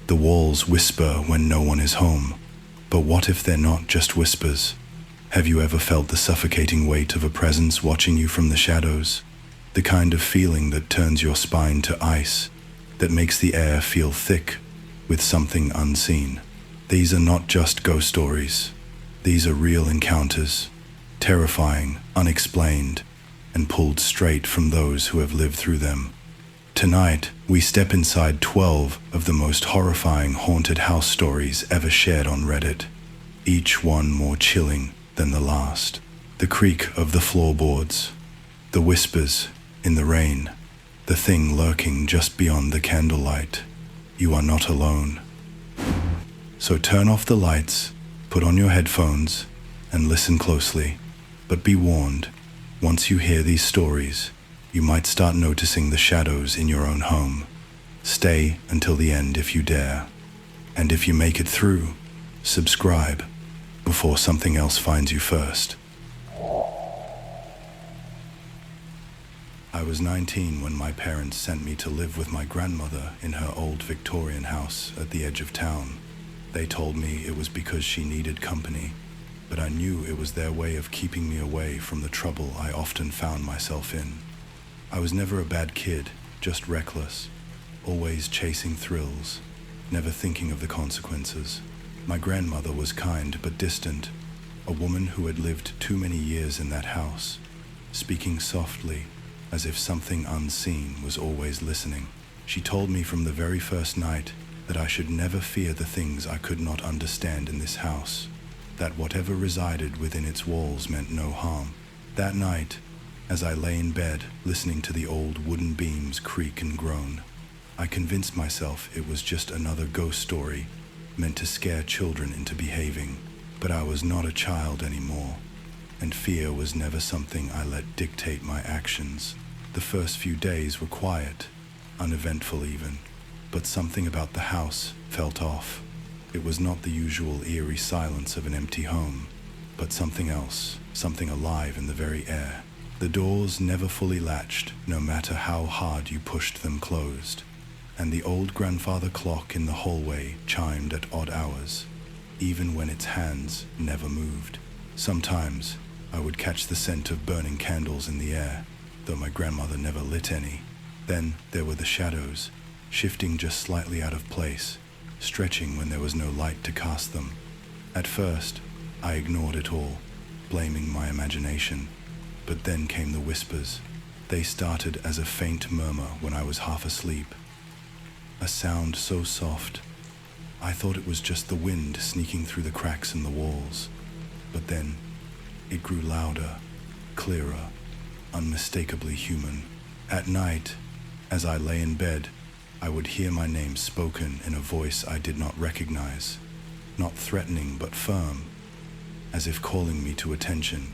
The walls whisper when no one is home. But what if they're not just whispers? Have you ever felt the suffocating weight of a presence watching you from the shadows? The kind of feeling that turns your spine to ice, that makes the air feel thick with something unseen. These are not just ghost stories. These are real encounters, terrifying, unexplained, and pulled straight from those who have lived through them. Tonight, we step inside 12 of the most horrifying haunted house stories ever shared on Reddit, each one more chilling than the last. The creak of the floorboards, the whispers in the rain, the thing lurking just beyond the candlelight. You are not alone. So turn off the lights, put on your headphones, and listen closely. But be warned, once you hear these stories, you might start noticing the shadows in your own home. Stay until the end if you dare. And if you make it through, subscribe before something else finds you first. I was 19 when my parents sent me to live with my grandmother in her old Victorian house at the edge of town. They told me it was because she needed company, but I knew it was their way of keeping me away from the trouble I often found myself in. I was never a bad kid, just reckless, always chasing thrills, never thinking of the consequences. My grandmother was kind but distant, a woman who had lived too many years in that house, speaking softly, as if something unseen was always listening. She told me from the very first night that I should never fear the things I could not understand in this house, that whatever resided within its walls meant no harm. That night, as I lay in bed listening to the old wooden beams creak and groan, I convinced myself it was just another ghost story meant to scare children into behaving. But I was not a child anymore, and fear was never something I let dictate my actions. The first few days were quiet, uneventful even, but something about the house felt off. It was not the usual eerie silence of an empty home, but something else, something alive in the very air. The doors never fully latched, no matter how hard you pushed them closed, and the old grandfather clock in the hallway chimed at odd hours, even when its hands never moved. Sometimes I would catch the scent of burning candles in the air, though my grandmother never lit any. Then there were the shadows, shifting just slightly out of place, stretching when there was no light to cast them. At first, I ignored it all, blaming my imagination. But then came the whispers. They started as a faint murmur when I was half asleep. A sound so soft, I thought it was just the wind sneaking through the cracks in the walls. But then, it grew louder, clearer, unmistakably human. At night, as I lay in bed, I would hear my name spoken in a voice I did not recognize, not threatening but firm, as if calling me to attention.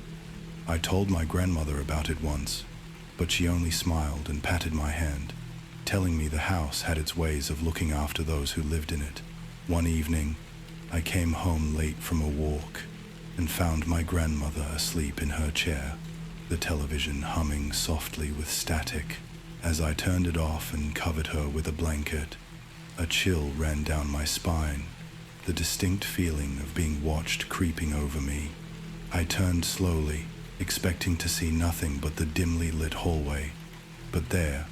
I told my grandmother about it once, but she only smiled and patted my hand, telling me the house had its ways of looking after those who lived in it. One evening, I came home late from a walk and found my grandmother asleep in her chair, the television humming softly with static. As I turned it off and covered her with a blanket, a chill ran down my spine, the distinct feeling of being watched creeping over me. I turned slowly, expecting to see nothing but the dimly lit hallway, but there,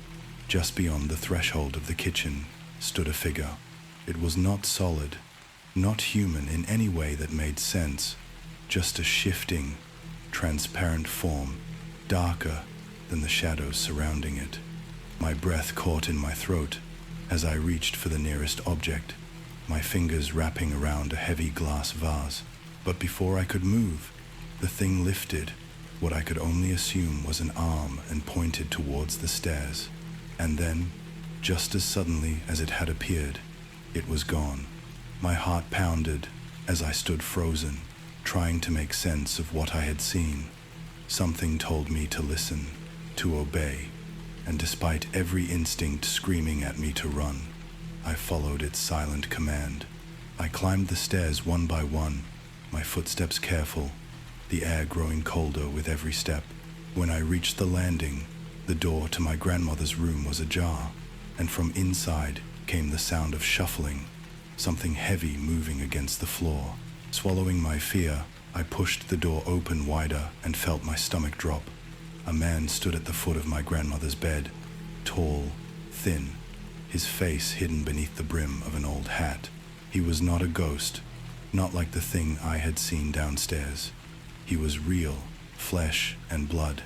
just beyond the threshold of the kitchen, stood a figure. It was not solid, not human in any way that made sense, just a shifting, transparent form, darker than the shadows surrounding it. My breath caught in my throat as I reached for the nearest object, my fingers wrapping around a heavy glass vase. But before I could move, the thing lifted what I could only assume was an arm and pointed towards the stairs. And then, just as suddenly as it had appeared, it was gone. My heart pounded as I stood frozen, trying to make sense of what I had seen. Something told me to listen, to obey, and despite every instinct screaming at me to run, I followed its silent command. I climbed the stairs one by one, my footsteps careful, the air growing colder with every step. When I reached the landing, the door to my grandmother's room was ajar, and from inside came the sound of shuffling, something heavy moving against the floor. Swallowing my fear, I pushed the door open wider and felt my stomach drop. A man stood at the foot of my grandmother's bed, tall, thin, his face hidden beneath the brim of an old hat. He was not a ghost, not like the thing I had seen downstairs. He was real, flesh and blood,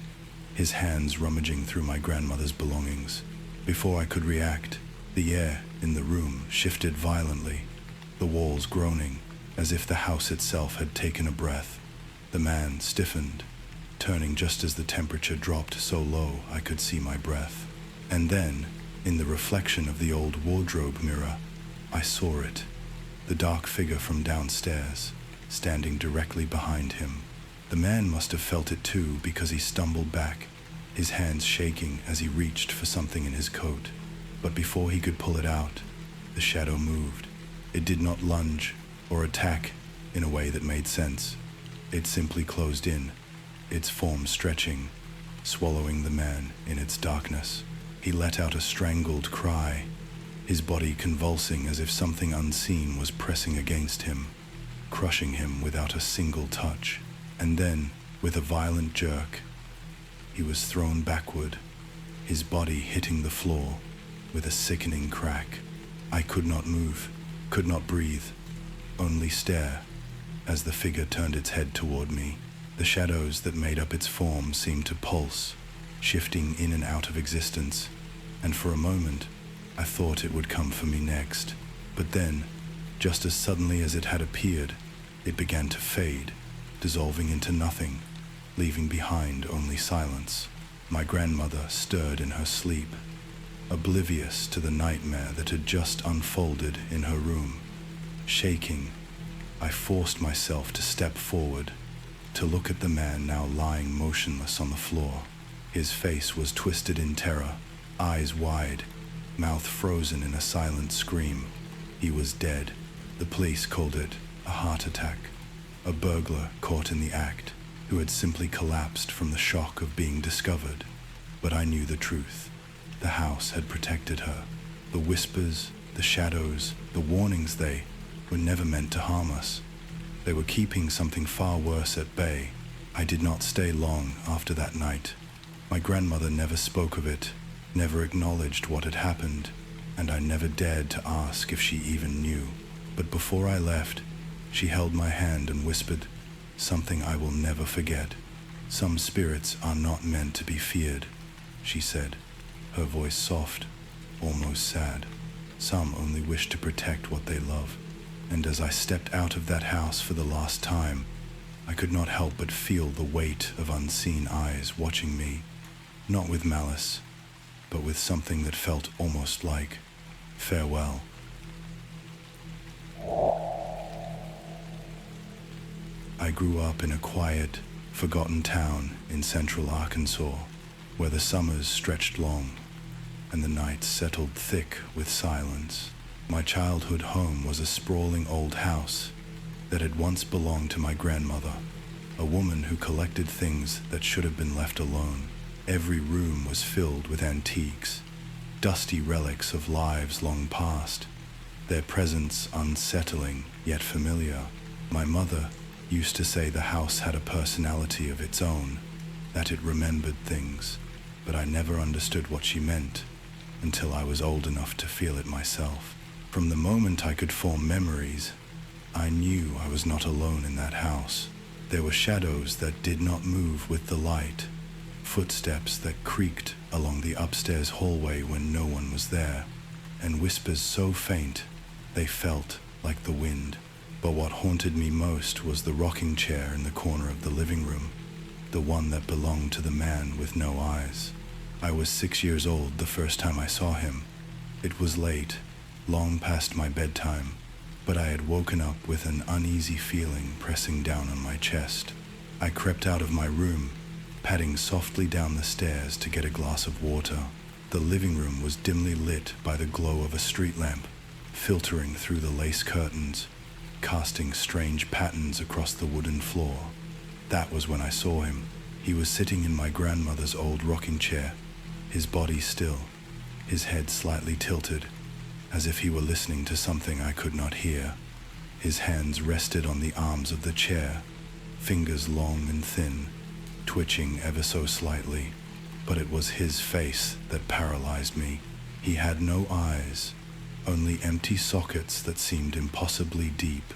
his hands rummaging through my grandmother's belongings. Before I could react, the air in the room shifted violently, the walls groaning, as if the house itself had taken a breath. The man stiffened, turning just as the temperature dropped so low I could see my breath. And then, in the reflection of the old wardrobe mirror, I saw it, the dark figure from downstairs, standing directly behind him. The man must have felt it too, because he stumbled back, his hands shaking as he reached for something in his coat. But before he could pull it out, the shadow moved. It did not lunge or attack in a way that made sense. It simply closed in, its form stretching, swallowing the man in its darkness. He let out a strangled cry, his body convulsing as if something unseen was pressing against him, crushing him without a single touch. And then, with a violent jerk, he was thrown backward, his body hitting the floor with a sickening crack. I could not move, could not breathe, only stare as the figure turned its head toward me. The shadows that made up its form seemed to pulse, shifting in and out of existence, and for a moment, I thought it would come for me next. But then, just as suddenly as it had appeared, it began to fade, dissolving into nothing, leaving behind only silence. My grandmother stirred in her sleep, oblivious to the nightmare that had just unfolded in her room. Shaking, I forced myself to step forward, to look at the man now lying motionless on the floor. His face was twisted in terror, eyes wide, mouth frozen in a silent scream. He was dead. The police called it a heart attack, a burglar caught in the act, who had simply collapsed from the shock of being discovered. But I knew the truth. The house had protected her. The whispers, the shadows, the warnings, they were never meant to harm us. They were keeping something far worse at bay. I did not stay long after that night. My grandmother never spoke of it, never acknowledged what had happened, and I never dared to ask if she even knew. But before I left, she held my hand and whispered something I will never forget. "Some spirits are not meant to be feared," she said, her voice soft, almost sad. "Some only wish to protect what they love." And as I stepped out of that house for the last time, I could not help but feel the weight of unseen eyes watching me, not with malice, but with something that felt almost like farewell. I grew up in a quiet, forgotten town in central Arkansas, where the summers stretched long and the nights settled thick with silence. My childhood home was a sprawling old house that had once belonged to my grandmother, a woman who collected things that should have been left alone. Every room was filled with antiques, dusty relics of lives long past, their presence unsettling yet familiar. My mother used to say the house had a personality of its own, that it remembered things, but I never understood what she meant until I was old enough to feel it myself. From the moment I could form memories, I knew I was not alone in that house. There were shadows that did not move with the light, footsteps that creaked along the upstairs hallway when no one was there, and whispers so faint they felt like the wind. But what haunted me most was the rocking chair in the corner of the living room, the one that belonged to the man with no eyes. I was 6 years old the first time I saw him. It was late, long past my bedtime, but I had woken up with an uneasy feeling pressing down on my chest. I crept out of my room, padding softly down the stairs to get a glass of water. The living room was dimly lit by the glow of a street lamp, filtering through the lace curtains, casting strange patterns across the wooden floor. That was when I saw him. He was sitting in my grandmother's old rocking chair, his body still, his head slightly tilted, as if he were listening to something I could not hear. His hands rested on the arms of the chair, fingers long and thin, twitching ever so slightly. But it was his face that paralyzed me. He had no eyes, only empty sockets that seemed impossibly deep,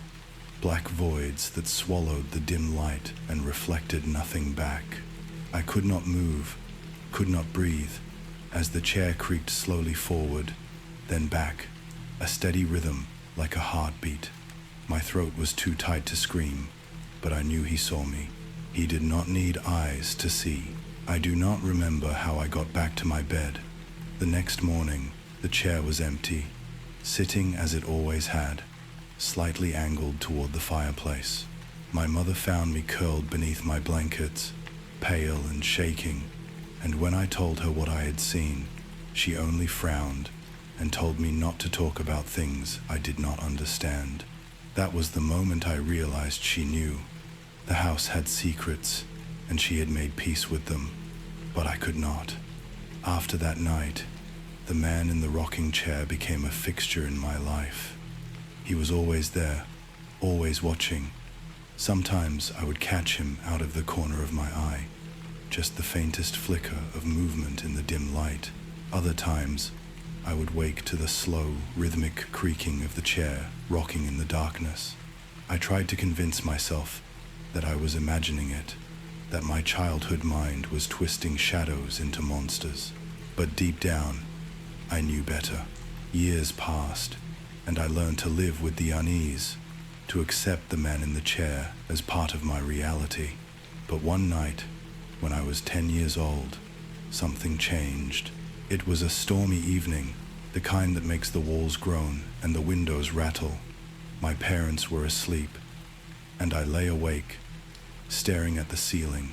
black voids that swallowed the dim light and reflected nothing back. I could not move, could not breathe, as the chair creaked slowly forward, then back, a steady rhythm like a heartbeat. My throat was too tight to scream, but I knew he saw me. He did not need eyes to see. I do not remember how I got back to my bed. The next morning, the chair was empty, sitting as it always had, slightly angled toward the fireplace. My mother found me curled beneath my blankets, pale and shaking, and when I told her what I had seen, she only frowned and told me not to talk about things I did not understand. That was the moment I realized she knew. The house had secrets, and she had made peace with them, but I could not. After that night, the man in the rocking chair became a fixture in my life. He was always there, always watching. Sometimes I would catch him out of the corner of my eye, just the faintest flicker of movement in the dim light. Other times, I would wake to the slow, rhythmic creaking of the chair rocking in the darkness. I tried to convince myself that I was imagining it, that my childhood mind was twisting shadows into monsters. But deep down, I knew better. Years passed, and I learned to live with the unease, to accept the man in the chair as part of my reality. But one night, when I was 10 years old, something changed. It was a stormy evening, the kind that makes the walls groan and the windows rattle. My parents were asleep, and I lay awake, staring at the ceiling,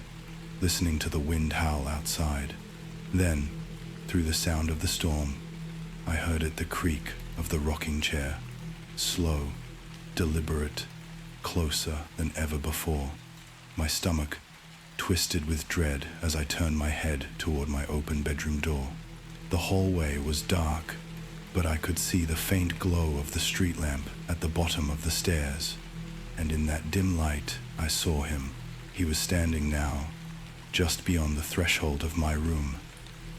listening to the wind howl outside. Then, through the sound of the storm, I heard it the creak of the rocking chair, slow, deliberate, closer than ever before. My stomach twisted with dread as I turned my head toward my open bedroom door. The hallway was dark, but I could see the faint glow of the street lamp at the bottom of the stairs, and in that dim light I saw him. He was standing now, just beyond the threshold of my room,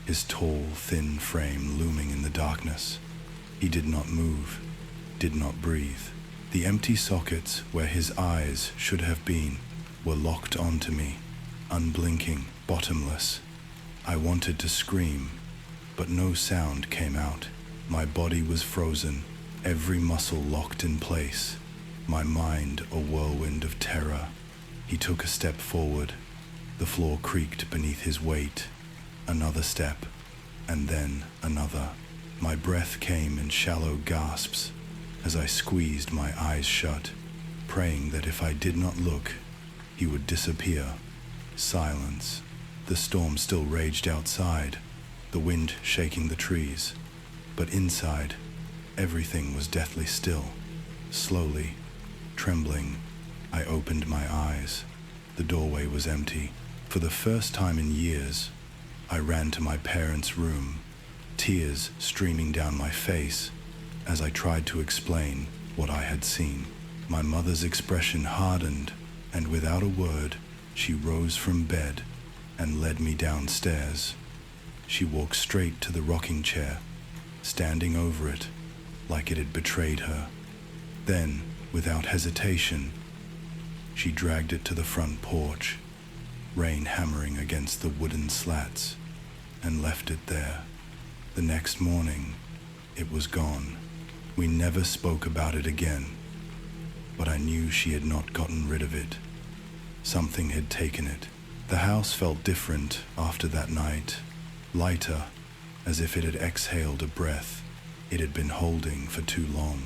his tall, thin frame looming in the darkness. He did not move, did not breathe. The empty sockets where his eyes should have been were locked onto me, unblinking, bottomless. I wanted to scream, but no sound came out. My body was frozen, every muscle locked in place, my mind a whirlwind of terror. He took a step forward. The floor creaked beneath his weight. Another step, and then another. My breath came in shallow gasps as I squeezed my eyes shut, praying that if I did not look, he would disappear. Silence. The storm still raged outside, the wind shaking the trees. But inside, everything was deathly still. Slowly, trembling, I opened my eyes. The doorway was empty. For the first time in years, I ran to my parents' room, tears streaming down my face as I tried to explain what I had seen. My mother's expression hardened, and without a word, she rose from bed and led me downstairs. She walked straight to the rocking chair, standing over it like it had betrayed her. Then, without hesitation, she dragged it to the front porch, rain hammering against the wooden slats, and left it there. The next morning, it was gone. We never spoke about it again, but I knew she had not gotten rid of it. Something had taken it. The house felt different after that night, lighter, as if it had exhaled a breath it had been holding for too long.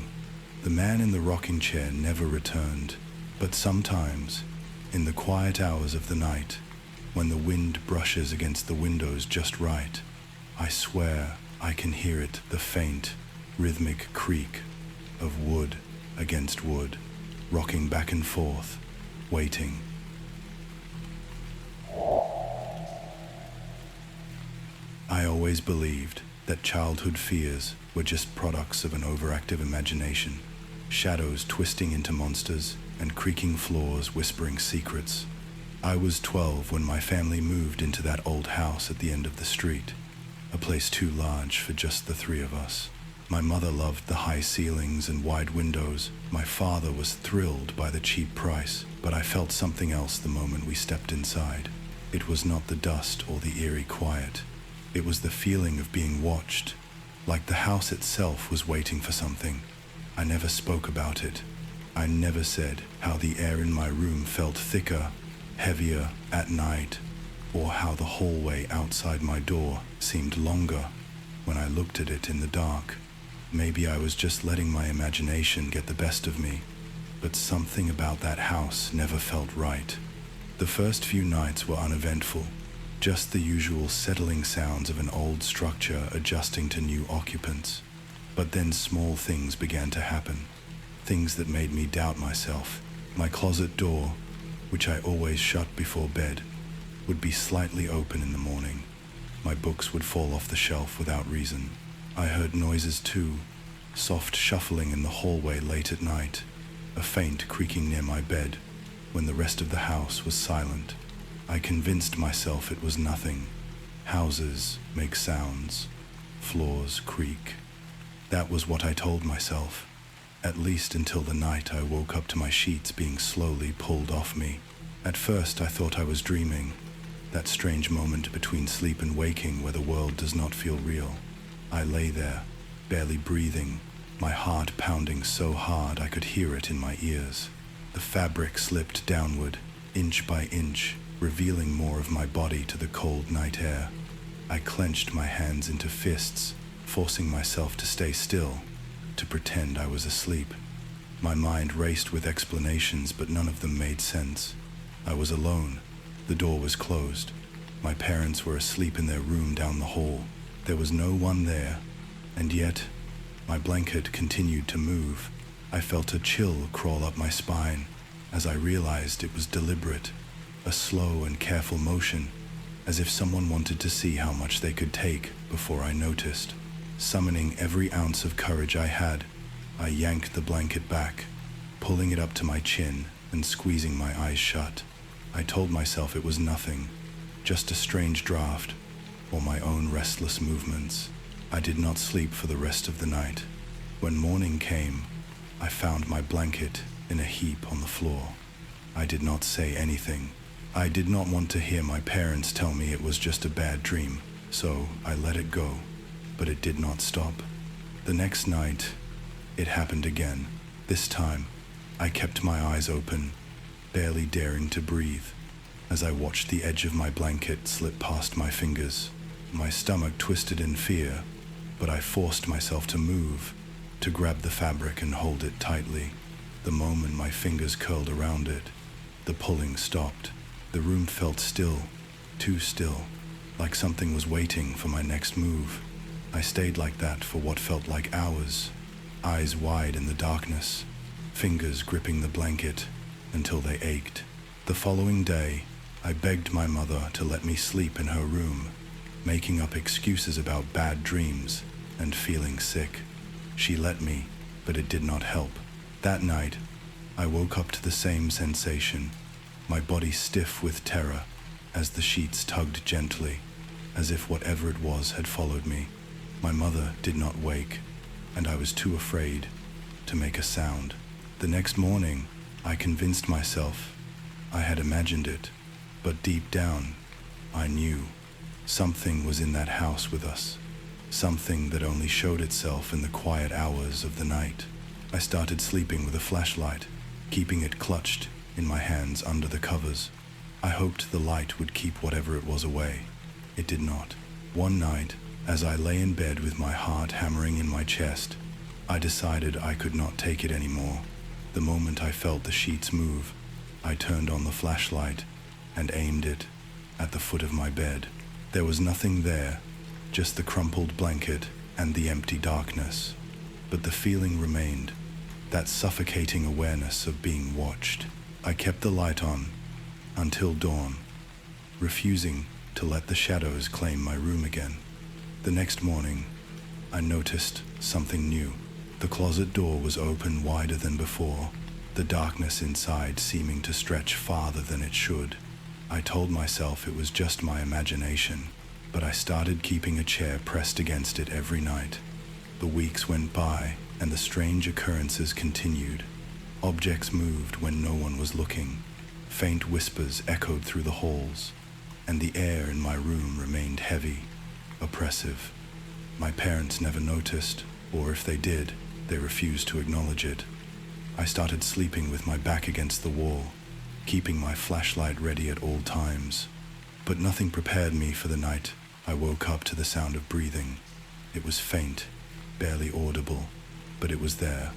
The man in the rocking chair never returned, but sometimes, in the quiet hours of the night, when the wind brushes against the windows just right, I swear I can hear it, the faint, rhythmic creak of wood against wood, rocking back and forth, waiting. I I always believed that childhood fears were just products of an overactive imagination, shadows twisting into monsters and creaking floors whispering secrets. I was 12 when my family moved into that old house at the end of the street, a place too large for just the three of us. My mother loved the high ceilings and wide windows. My father was thrilled by the cheap price, but I felt something else the moment we stepped inside. It was not the dust or the eerie quiet. It was the feeling of being watched, like the house itself was waiting for something. I never spoke about it. I never said how the air in my room felt thicker, heavier at night, or how the hallway outside my door seemed longer when I looked at it in the dark. Maybe I was just letting my imagination get the best of me, but something about that house never felt right. The first few nights were uneventful, just the usual settling sounds of an old structure adjusting to new occupants. But then small things began to happen, things that made me doubt myself. My closet door, which I always shut before bed, would be slightly open in the morning. My books would fall off the shelf without reason. I heard noises too, soft shuffling in the hallway late at night, a faint creaking near my bed when the rest of the house was silent. I convinced myself it was nothing. Houses make sounds, floors creak. That was what I told myself, at least until the night I woke up to my sheets being slowly pulled off me. At first I thought I was dreaming, that strange moment between sleep and waking where the world does not feel real. I lay there, barely breathing, my heart pounding so hard I could hear it in my ears. The fabric slipped downward, inch by inch, revealing more of my body to the cold night air. I clenched my hands into fists, forcing myself to stay still, to pretend I was asleep. My mind raced with explanations, but none of them made sense. I was alone. The door was closed. My parents were asleep in their room down the hall. There was no one there, and yet my blanket continued to move. I felt a chill crawl up my spine as I realized it was deliberate, a slow and careful motion, as if someone wanted to see how much they could take before I noticed. Summoning every ounce of courage I had, I yanked the blanket back, pulling it up to my chin and squeezing my eyes shut. I told myself it was nothing, just a strange draft, or my own restless movements. I did not sleep for the rest of the night. When morning came, I found my blanket in a heap on the floor. I did not say anything. I did not want to hear my parents tell me it was just a bad dream, so I let it go, but it did not stop. The next night, it happened again. This time, I kept my eyes open, barely daring to breathe, as I watched the edge of my blanket slip past my fingers. My stomach twisted in fear, but I forced myself to move, to grab the fabric and hold it tightly. The moment my fingers curled around it, the pulling stopped. The room felt still, too still, like something was waiting for my next move. I stayed like that for what felt like hours, eyes wide in the darkness, fingers gripping the blanket until they ached. The following day, I begged my mother to let me sleep in her room, making up excuses about bad dreams and feeling sick. She let me, but it did not help. That night, I woke up to the same sensation, my body stiff with terror as the sheets tugged gently, as if whatever it was had followed me. My mother did not wake, and I was too afraid to make a sound. The next morning, I convinced myself I had imagined it, but deep down, I knew something was in that house with us, something that only showed itself in the quiet hours of the night. I started sleeping with a flashlight, keeping it clutched in my hands under the covers. I hoped the light would keep whatever it was away. It did not. One night, as I lay in bed with my heart hammering in my chest, I decided I could not take it anymore. The moment I felt the sheets move, I turned on the flashlight and aimed it at the foot of my bed. There was nothing there, just the crumpled blanket and the empty darkness. But the feeling remained, that suffocating awareness of being watched. I kept the light on until dawn, refusing to let the shadows claim my room again. The next morning, I noticed something new. The closet door was open wider than before, the darkness inside seeming to stretch farther than it should. I told myself it was just my imagination, but I started keeping a chair pressed against it every night. The weeks went by, and the strange occurrences continued. Objects moved when no one was looking. Faint whispers echoed through the halls, and the air in my room remained heavy, oppressive. My parents never noticed, or if they did, they refused to acknowledge it. I started sleeping with my back against the wall, keeping my flashlight ready at all times. But nothing prepared me for the night. I woke up to the sound of breathing. It was faint, barely audible, but it was there,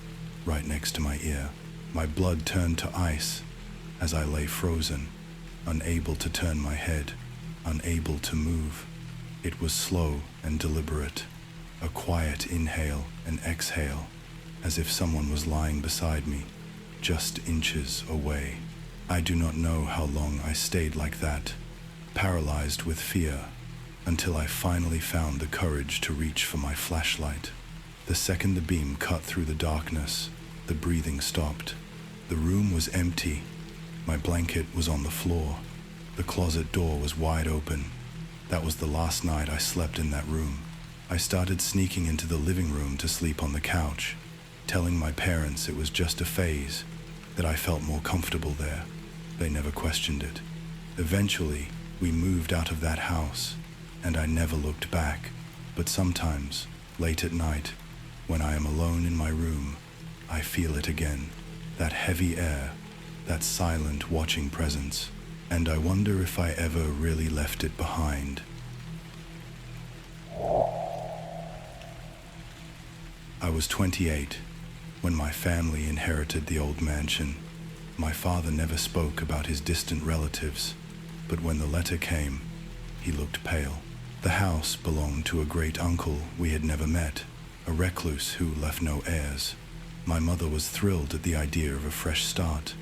right next to my ear. My blood turned to ice as I lay frozen, unable to turn my head, unable to move. It was slow and deliberate, a quiet inhale and exhale, as if someone was lying beside me, just inches away. I do not know how long I stayed like that, paralyzed with fear, until I finally found the courage to reach for my flashlight. The second the beam cut through the darkness, the breathing stopped. The room was empty. My blanket was on the floor. The closet door was wide open. That was the last night I slept in that room. I started sneaking into the living room to sleep on the couch, telling my parents it was just a phase, that I felt more comfortable there. They never questioned it. Eventually, we moved out of that house, and I never looked back. But sometimes, late at night, when I am alone in my room, I feel it again. That heavy air, that silent watching presence, and I wonder if I ever really left it behind. I was 28 when my family inherited the old mansion. My father never spoke about his distant relatives, but when the letter came, he looked pale. The house belonged to a great uncle we had never met, a recluse who left no heirs. My mother was thrilled at the idea of a fresh start.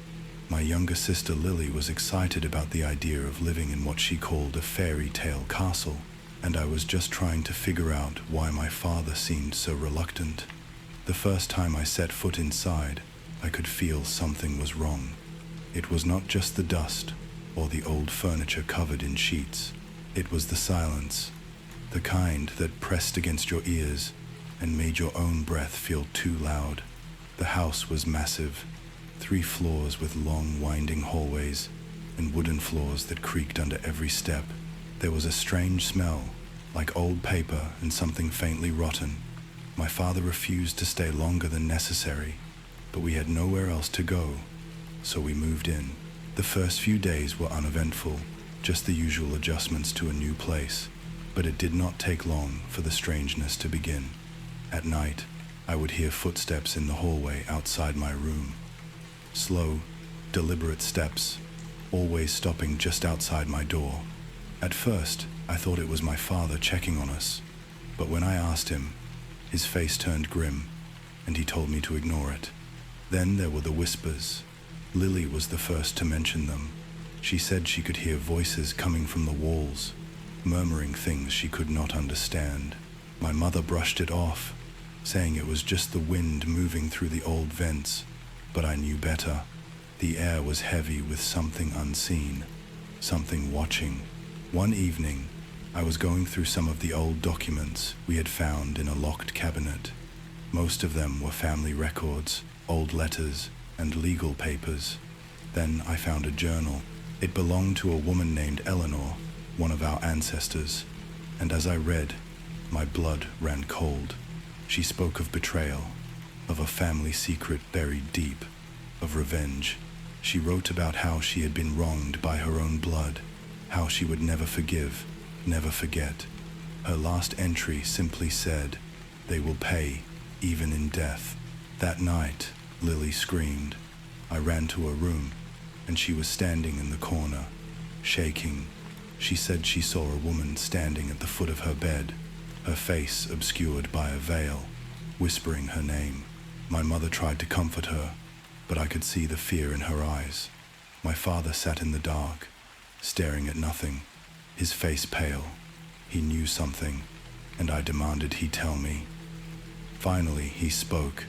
My younger sister Lily was excited about the idea of living in what she called a fairy tale castle, and I was just trying to figure out why my father seemed so reluctant. The first time I set foot inside, I could feel something was wrong. It was not just the dust or the old furniture covered in sheets. It was the silence, the kind that pressed against your ears and made your own breath feel too loud. The house was massive, 3 floors with long winding hallways and wooden floors that creaked under every step. There was a strange smell, like old paper and something faintly rotten. My father refused to stay longer than necessary, but we had nowhere else to go, so we moved in. The first few days were uneventful, just the usual adjustments to a new place, but it did not take long for the strangeness to begin. At night, I would hear footsteps in the hallway outside my room. Slow, deliberate steps, always stopping just outside my door. At first, I thought it was my father checking on us, but when I asked him, his face turned grim, and he told me to ignore it. Then there were the whispers. Lily was the first to mention them. She said she could hear voices coming from the walls, murmuring things she could not understand. My mother brushed it off, saying it was just the wind moving through the old vents, but I knew better. The air was heavy with something unseen, something watching. One evening, I was going through some of the old documents we had found in a locked cabinet. Most of them were family records, old letters, and legal papers. Then I found a journal. It belonged to a woman named Eleanor, one of our ancestors, and as I read, my blood ran cold. She spoke of betrayal, of a family secret buried deep, of revenge. She wrote about how she had been wronged by her own blood, how she would never forgive, never forget. Her last entry simply said, "They will pay, even in death." That night, Lily screamed. I ran to her room, and she was standing in the corner, shaking. She said she saw a woman standing at the foot of her bed, her face obscured by a veil, whispering her name. My mother tried to comfort her, but I could see the fear in her eyes. My father sat in the dark, staring at nothing, his face pale. He knew something, and I demanded he tell me. Finally, he spoke.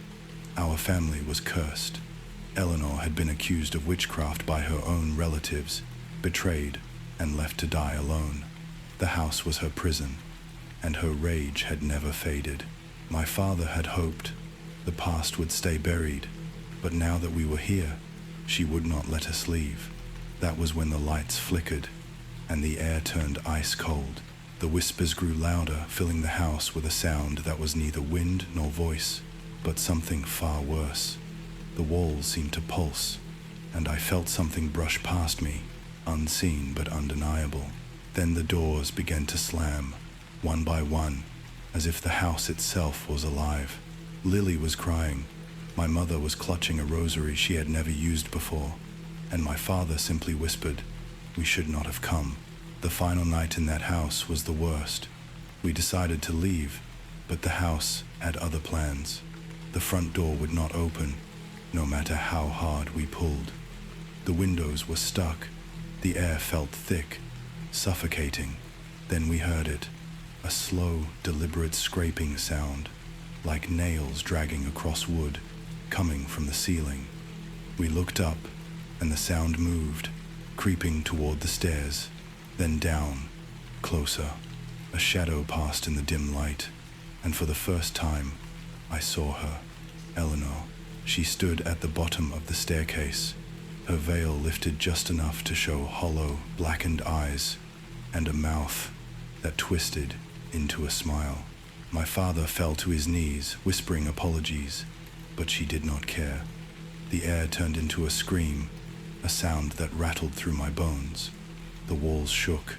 Our family was cursed. Eleanor had been accused of witchcraft by her own relatives, betrayed, and left to die alone. The house was her prison, and her rage had never faded. My father had hoped the past would stay buried, but now that we were here, she would not let us leave. That was when the lights flickered, and the air turned ice cold. The whispers grew louder, filling the house with a sound that was neither wind nor voice, but something far worse. The walls seemed to pulse, and I felt something brush past me, unseen but undeniable. Then the doors began to slam, one by one, as if the house itself was alive. Lily was crying. My mother was clutching a rosary she had never used before, and my father simply whispered, "We should not have come." The final night in that house was the worst. We decided to leave, but the house had other plans. The front door would not open, no matter how hard we pulled. The windows were stuck. The air felt thick, suffocating. Then we heard it, a slow, deliberate scraping sound, like nails dragging across wood, coming from the ceiling. We looked up, and the sound moved, creeping toward the stairs, then down, closer. A shadow passed in the dim light, and for the first time, I saw her, Eleanor. She stood at the bottom of the staircase, her veil lifted just enough to show hollow, blackened eyes, and a mouth that twisted into a smile. My father fell to his knees, whispering apologies, but she did not care. The air turned into a scream, a sound that rattled through my bones. The walls shook,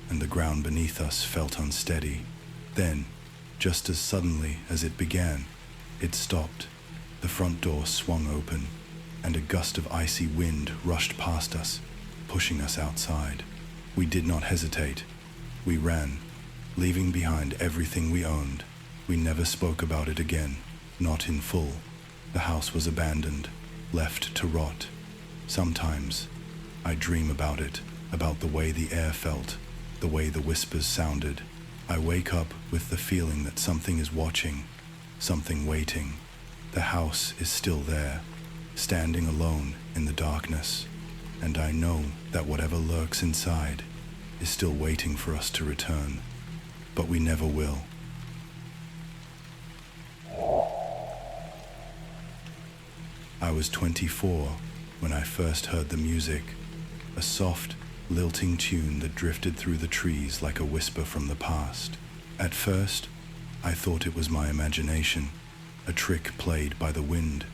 and the ground beneath us felt unsteady. Then, just as suddenly as it began, it stopped. The front door swung open, and a gust of icy wind rushed past us, pushing us outside. We did not hesitate. We ran, leaving behind everything we owned. We never spoke about it again, not in full. The house was abandoned, left to rot. Sometimes, I dream about it, about the way the air felt, the way the whispers sounded. I wake up with the feeling that something is watching, something waiting. The house is still there, standing alone in the darkness, and I know that whatever lurks inside is still waiting for us to return, but we never will. I was 24 when I first heard the music, a soft, lilting tune that drifted through the trees like a whisper from the past. At first, I thought it was my imagination, a trick played by the wind.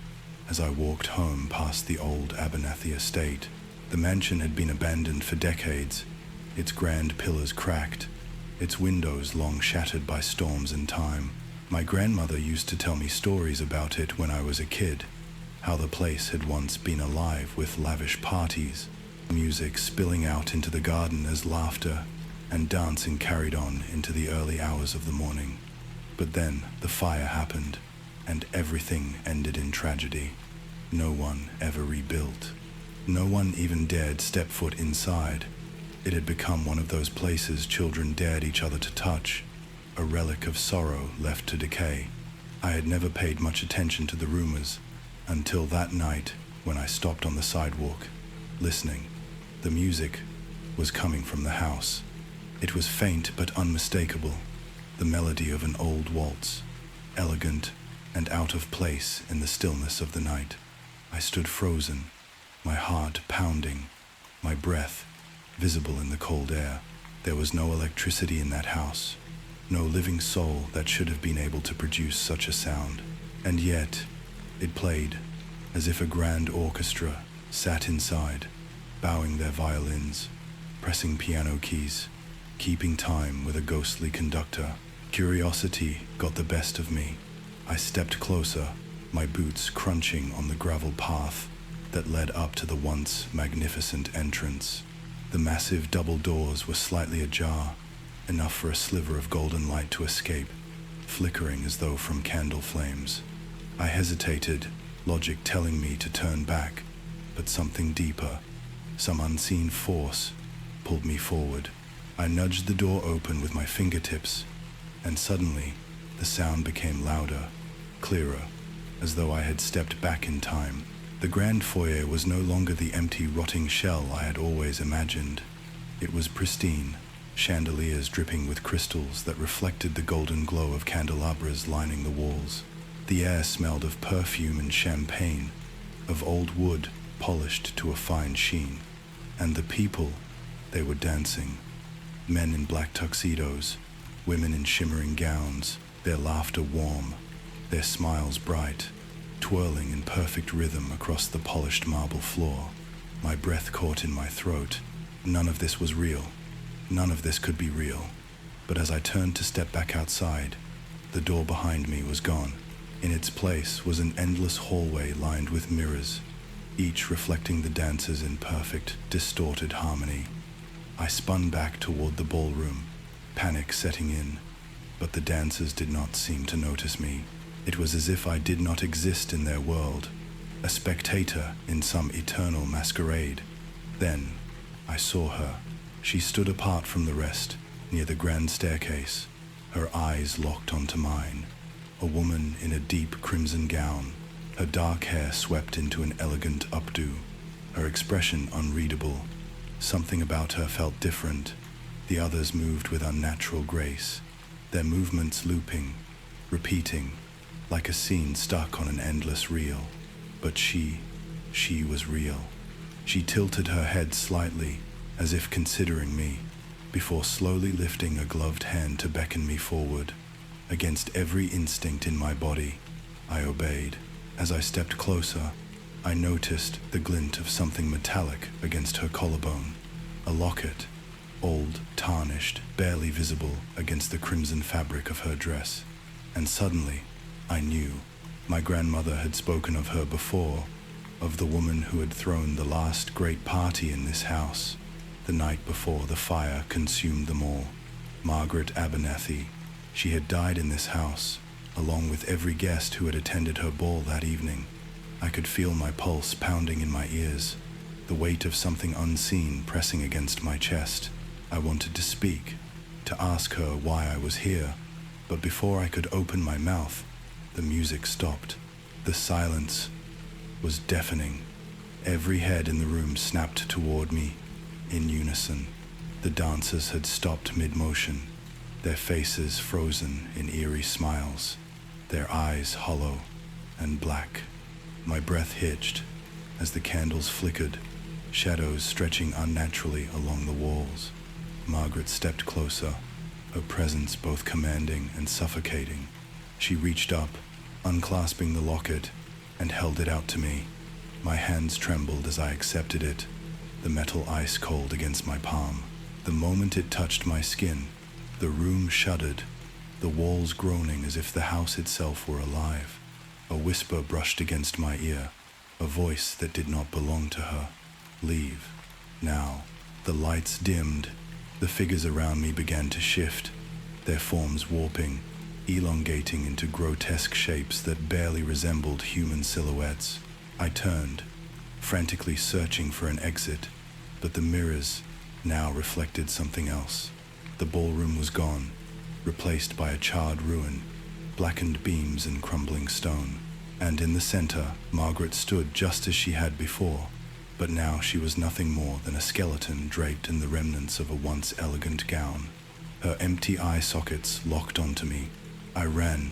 As I walked home past the old Abernathy estate, the mansion had been abandoned for decades, its grand pillars cracked, its windows long shattered by storms and time. My grandmother used to tell me stories about it when I was a kid, how the place had once been alive with lavish parties, music spilling out into the garden as laughter and dancing carried on into the early hours of the morning. But then the fire happened, and everything ended in tragedy. No one ever rebuilt. No one even dared step foot inside. It had become one of those places children dared each other to touch, a relic of sorrow left to decay. I had never paid much attention to the rumors until that night when I stopped on the sidewalk, listening. The music was coming from the house. It was faint but unmistakable, the melody of an old waltz, elegant and out of place in the stillness of the night. I stood frozen, my heart pounding, my breath visible in the cold air. There was no electricity in that house, no living soul that should have been able to produce such a sound. And yet, it played as if a grand orchestra sat inside, bowing their violins, pressing piano keys, keeping time with a ghostly conductor. Curiosity got the best of me. I stepped closer, my boots crunching on the gravel path that led up to the once magnificent entrance. The massive double doors were slightly ajar, enough for a sliver of golden light to escape, flickering as though from candle flames. I hesitated, logic telling me to turn back, but something deeper, some unseen force, pulled me forward. I nudged the door open with my fingertips, and suddenly the sound became louder, clearer, as though I had stepped back in time. The grand foyer was no longer the empty, rotting shell I had always imagined. It was pristine, chandeliers dripping with crystals that reflected the golden glow of candelabras lining the walls. The air smelled of perfume and champagne, of old wood polished to a fine sheen. And the people, they were dancing. Men in black tuxedos, women in shimmering gowns, their laughter warm, their smiles bright, twirling in perfect rhythm across the polished marble floor. My breath caught in my throat. None of this was real. None of this could be real. But as I turned to step back outside, the door behind me was gone. In its place was an endless hallway lined with mirrors, each reflecting the dancers in perfect, distorted harmony. I spun back toward the ballroom, panic setting in, but the dancers did not seem to notice me. It was as if I did not exist in their world, a spectator in some eternal masquerade. Then I saw her. She stood apart from the rest, near the grand staircase, her eyes locked onto mine. A woman in a deep crimson gown, her dark hair swept into an elegant updo, her expression unreadable. Something about her felt different. The others moved with unnatural grace, their movements looping, repeating, like a scene stuck on an endless reel. But she was real. She tilted her head slightly, as if considering me, before slowly lifting a gloved hand to beckon me forward. Against every instinct in my body, I obeyed. As I stepped closer, I noticed the glint of something metallic against her collarbone. A locket, old, tarnished, barely visible against the crimson fabric of her dress. And suddenly, I knew. My grandmother had spoken of her before, of the woman who had thrown the last great party in this house, the night before the fire consumed them all. Margaret Abernathy. She had died in this house, along with every guest who had attended her ball that evening. I could feel my pulse pounding in my ears, the weight of something unseen pressing against my chest. I wanted to speak, to ask her why I was here, but before I could open my mouth, the music stopped. The silence was deafening. Every head in the room snapped toward me, in unison. The dancers had stopped mid-motion, their faces frozen in eerie smiles, their eyes hollow and black. My breath hitched as the candles flickered, shadows stretching unnaturally along the walls. Margaret stepped closer, her presence both commanding and suffocating. She reached up, unclasping the locket, and held it out to me. My hands trembled as I accepted it, the metal ice cold against my palm. The moment it touched my skin, the room shuddered, the walls groaning as if the house itself were alive. A whisper brushed against my ear, a voice that did not belong to her. Leave. Now. The lights dimmed. The figures around me began to shift, their forms warping, elongating into grotesque shapes that barely resembled human silhouettes. I turned, frantically searching for an exit, but the mirrors now reflected something else. The ballroom was gone, replaced by a charred ruin, blackened beams and crumbling stone. And in the center, Margaret stood just as she had before, but now she was nothing more than a skeleton draped in the remnants of a once elegant gown. Her empty eye sockets locked onto me. I ran,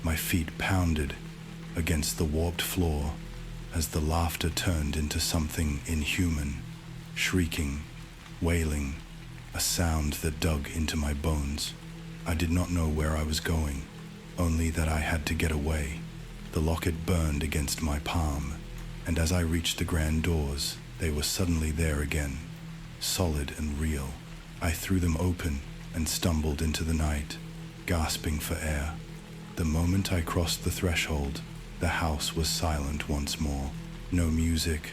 my feet pounded against the warped floor as the laughter turned into something inhuman, shrieking, wailing, a sound that dug into my bones. I did not know where I was going, only that I had to get away. The locket burned against my palm, and as I reached the grand doors, they were suddenly there again, solid and real. I threw them open and stumbled into the night, gasping for air. The moment I crossed the threshold, the house was silent once more. No music,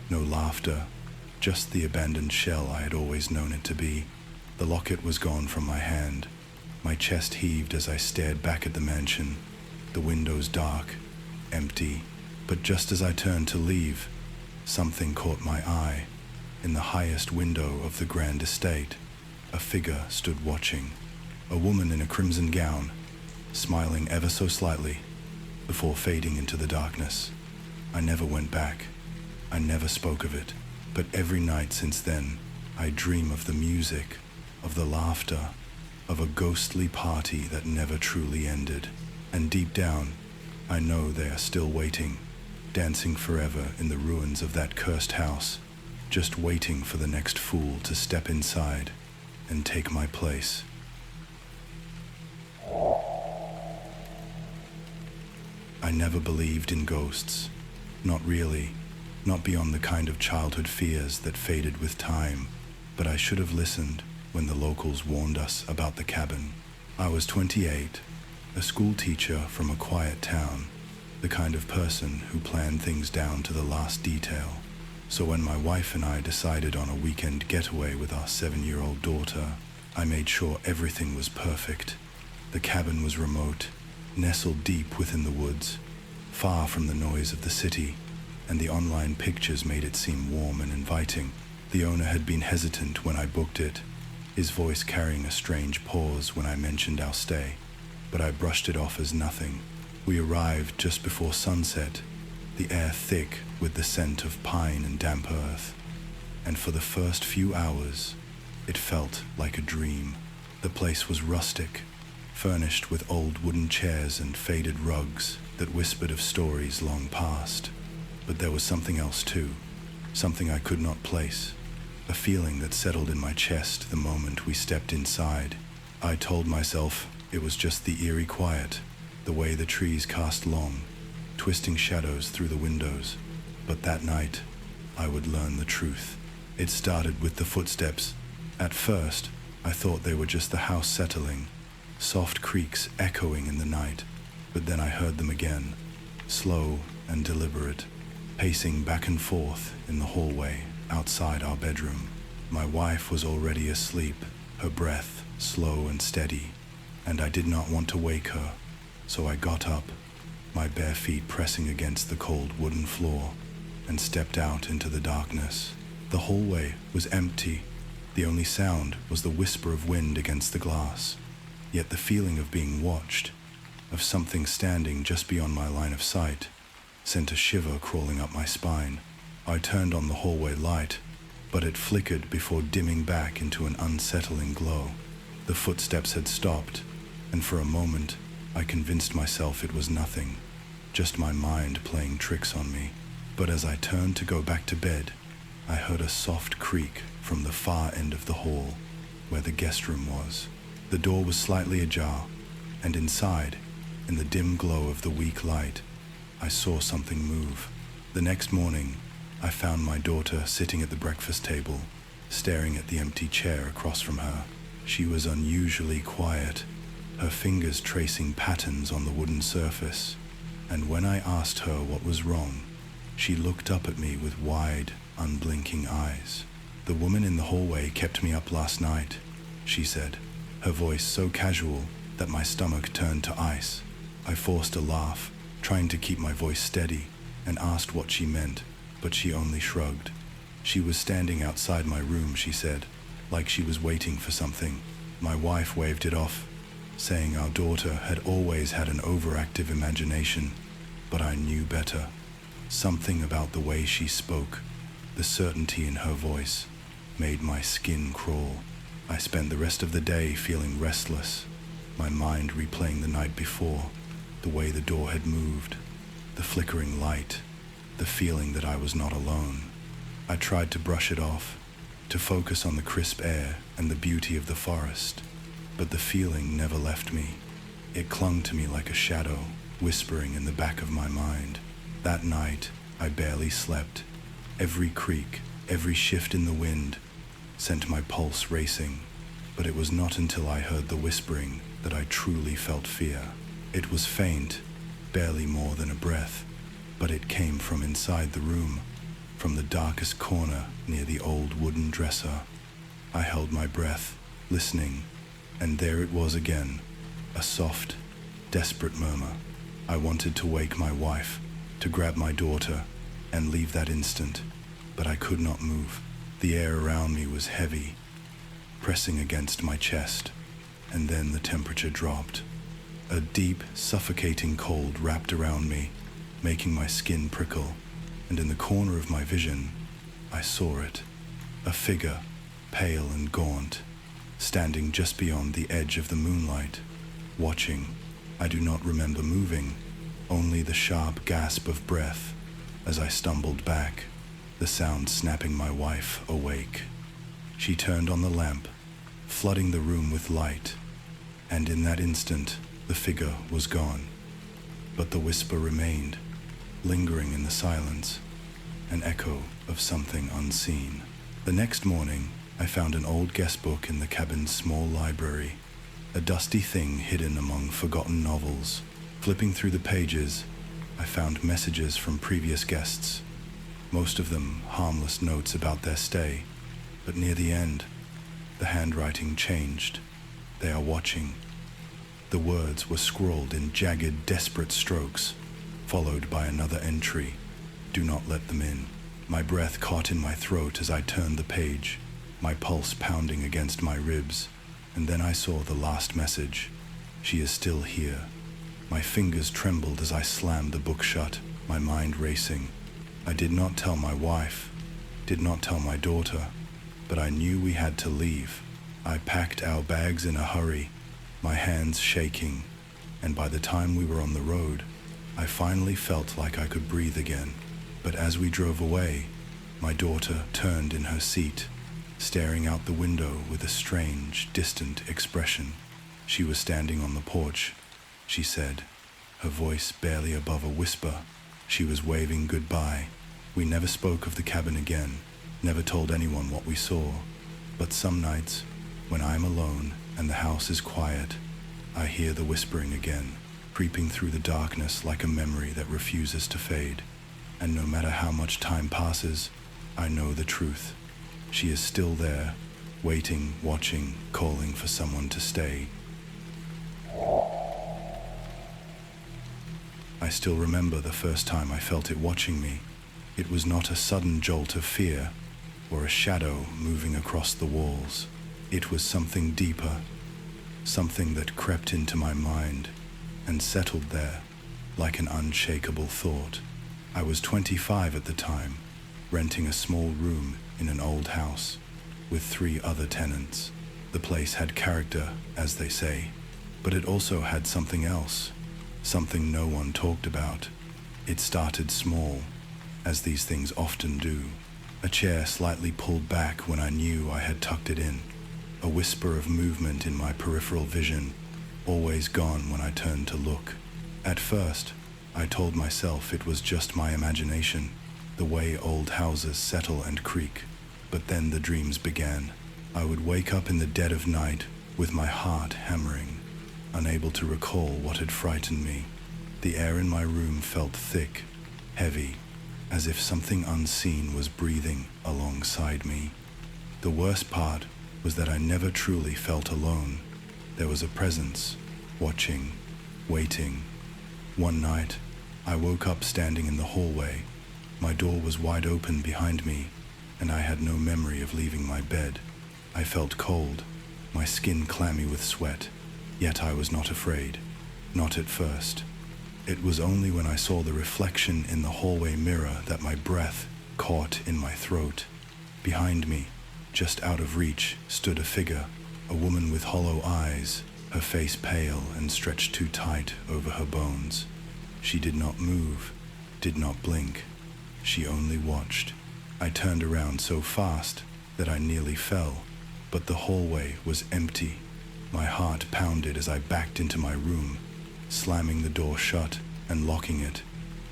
no laughter, just the abandoned shell I had always known it to be. The locket was gone from my hand. My chest heaved as I stared back at the mansion, the windows dark, empty. But just as I turned to leave, something caught my eye. In the highest window of the grand estate, a figure stood watching, a woman in a crimson gown, smiling ever so slightly, before fading into the darkness. I never went back. I never spoke of it. But every night since then, I dream of the music, of the laughter, of a ghostly party that never truly ended. And deep down, I know they are still waiting, dancing forever in the ruins of that cursed house, just waiting for the next fool to step inside and take my place. I never believed in ghosts. Not really. Not beyond the kind of childhood fears that faded with time, but I should have listened when the locals warned us about the cabin. I was 28, a school teacher from a quiet town, the kind of person who planned things down to the last detail. So when my wife and I decided on a weekend getaway with our 7-year-old daughter, I made sure everything was perfect. The cabin was remote, nestled deep within the woods, far from the noise of the city, and the online pictures made it seem warm and inviting. The owner had been hesitant when I booked it, his voice carrying a strange pause when I mentioned our stay, but I brushed it off as nothing. We arrived just before sunset, the air thick with the scent of pine and damp earth, and for the first few hours, it felt like a dream. The place was rustic, furnished with old wooden chairs and faded rugs that whispered of stories long past. But there was something else too, something I could not place, a feeling that settled in my chest the moment we stepped inside. I told myself it was just the eerie quiet, the way the trees cast long, twisting shadows through the windows. But that night, I would learn the truth. It started with the footsteps. At first, I thought they were just the house settling, soft creaks echoing in the night, but then I heard them again, slow and deliberate, pacing back and forth in the hallway outside our bedroom. My wife was already asleep, her breath slow and steady, and I did not want to wake her, so I got up, my bare feet pressing against the cold wooden floor, and stepped out into the darkness. The hallway was empty. The only sound was the whisper of wind against the glass. Yet the feeling of being watched, of something standing just beyond my line of sight, sent a shiver crawling up my spine. I turned on the hallway light, but it flickered before dimming back into an unsettling glow. The footsteps had stopped, and for a moment I convinced myself it was nothing, just my mind playing tricks on me. But as I turned to go back to bed, I heard a soft creak from the far end of the hall, where the guest room was. The door was slightly ajar, and inside, in the dim glow of the weak light, I saw something move. The next morning, I found my daughter sitting at the breakfast table, staring at the empty chair across from her. She was unusually quiet, her fingers tracing patterns on the wooden surface, and when I asked her what was wrong, she looked up at me with wide, unblinking eyes. "The woman in the hallway kept me up last night," she said, her voice so casual that my stomach turned to ice. I forced a laugh, trying to keep my voice steady, and asked what she meant, but she only shrugged. "She was standing outside my room," she said, like she was waiting for something. My wife waved it off, saying our daughter had always had an overactive imagination, but I knew better. Something about the way she spoke, the certainty in her voice, made my skin crawl. I spent the rest of the day feeling restless, my mind replaying the night before, the way the door had moved, the flickering light, the feeling that I was not alone. I tried to brush it off, to focus on the crisp air and the beauty of the forest, but the feeling never left me. It clung to me like a shadow, whispering in the back of my mind. That night, I barely slept. Every creak, every shift in the wind, sent my pulse racing, but it was not until I heard the whispering that I truly felt fear. It was faint, barely more than a breath, but it came from inside the room, from the darkest corner near the old wooden dresser. I held my breath, listening, and there it was again, a soft, desperate murmur. I wanted to wake my wife, to grab my daughter, and leave that instant, but I could not move. The air around me was heavy, pressing against my chest. and then the temperature dropped. A deep, suffocating cold wrapped around me, making my skin prickle, and in the corner of my vision, I saw it. A figure, pale and gaunt, standing just beyond the edge of the moonlight, watching. I do not remember moving, only the sharp gasp of breath as I stumbled back, the sound snapping my wife awake. She turned on the lamp, flooding the room with light, and in that instant, the figure was gone. But the whisper remained, lingering in the silence, an echo of something unseen. The next morning, I found an old guest book in the cabin's small library, a dusty thing hidden among forgotten novels. Flipping through the pages, I found messages from previous guests, most of them harmless notes about their stay. But near the end, the handwriting changed. They are watching. The words were scrawled in jagged, desperate strokes, followed by another entry, "Do not let them in." My breath caught in my throat as I turned the page, my pulse pounding against my ribs, and then I saw the last message. "She is still here." My fingers trembled as I slammed the book shut, my mind racing. I did not tell my wife, did not tell my daughter, but I knew we had to leave. I packed our bags in a hurry, my hands shaking, and by the time we were on the road, I finally felt like I could breathe again. But as we drove away, my daughter turned in her seat, staring out the window with a strange, distant expression. She was standing on the porch, she said, her voice barely above a whisper. She was waving goodbye. We never spoke of the cabin again, never told anyone what we saw. But some nights, when I'm alone and the house is quiet, I hear the whispering again, creeping through the darkness like a memory that refuses to fade. And no matter how much time passes, I know the truth. She is still there, waiting, watching, calling for someone to stay. I still remember the first time I felt it watching me. It was not a sudden jolt of fear or a shadow moving across the walls. It was something deeper, something that crept into my mind and settled there like an unshakable thought. I was 25 at the time, renting a small room in an old house with 3 other tenants. The place had character, as they say, but it also had something else, something no one talked about. It started small, as these things often do. A chair slightly pulled back when I knew I had tucked it in. A whisper of movement in my peripheral vision, always gone when I turned to look. At first, I told myself it was just my imagination, the way old houses settle and creak. But then the dreams began. I would wake up in the dead of night with my heart hammering, unable to recall what had frightened me. The air in my room felt thick, heavy, as if something unseen was breathing alongside me. The worst part was that I never truly felt alone. There was a presence, watching, waiting. One night, I woke up standing in the hallway. My door was wide open behind me, and I had no memory of leaving my bed. I felt cold, my skin clammy with sweat, yet I was not afraid. Not at first. It was only when I saw the reflection in the hallway mirror that my breath caught in my throat. Behind me, just out of reach, stood a figure, a woman with hollow eyes, her face pale and stretched too tight over her bones. She did not move, did not blink. She only watched. I turned around so fast that I nearly fell, but the hallway was empty. My heart pounded as I backed into my room, slamming the door shut and locking it.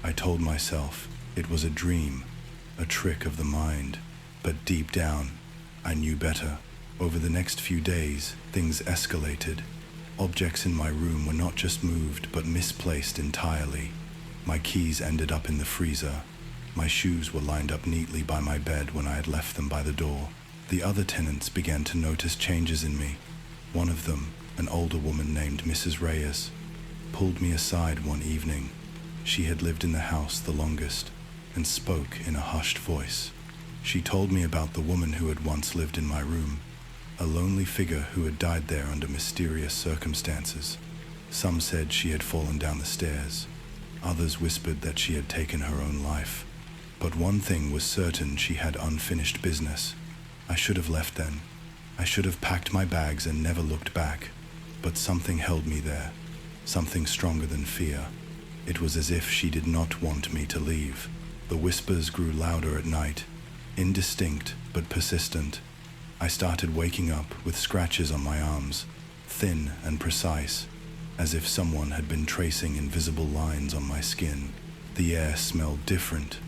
I told myself it was a dream, a trick of the mind, but deep down, I knew better. Over the next few days, things escalated. Objects in my room were not just moved, but misplaced entirely. My keys ended up in the freezer. My shoes were lined up neatly by my bed when I had left them by the door. The other tenants began to notice changes in me. One of them, an older woman named Mrs. Reyes, pulled me aside one evening. She had lived in the house the longest and spoke in a hushed voice. She told me about the woman who had once lived in my room. a lonely figure who had died there under mysterious circumstances. Some said she had fallen down the stairs. Others whispered that she had taken her own life. But one thing was certain: she had unfinished business. I should have left then. I should have packed my bags and never looked back. But something held me there, something stronger than fear. It was as if she did not want me to leave. The whispers grew louder at night, indistinct but persistent. I started waking up with scratches on my arms, thin and precise, as if someone had been tracing invisible lines on my skin. The air smelled different,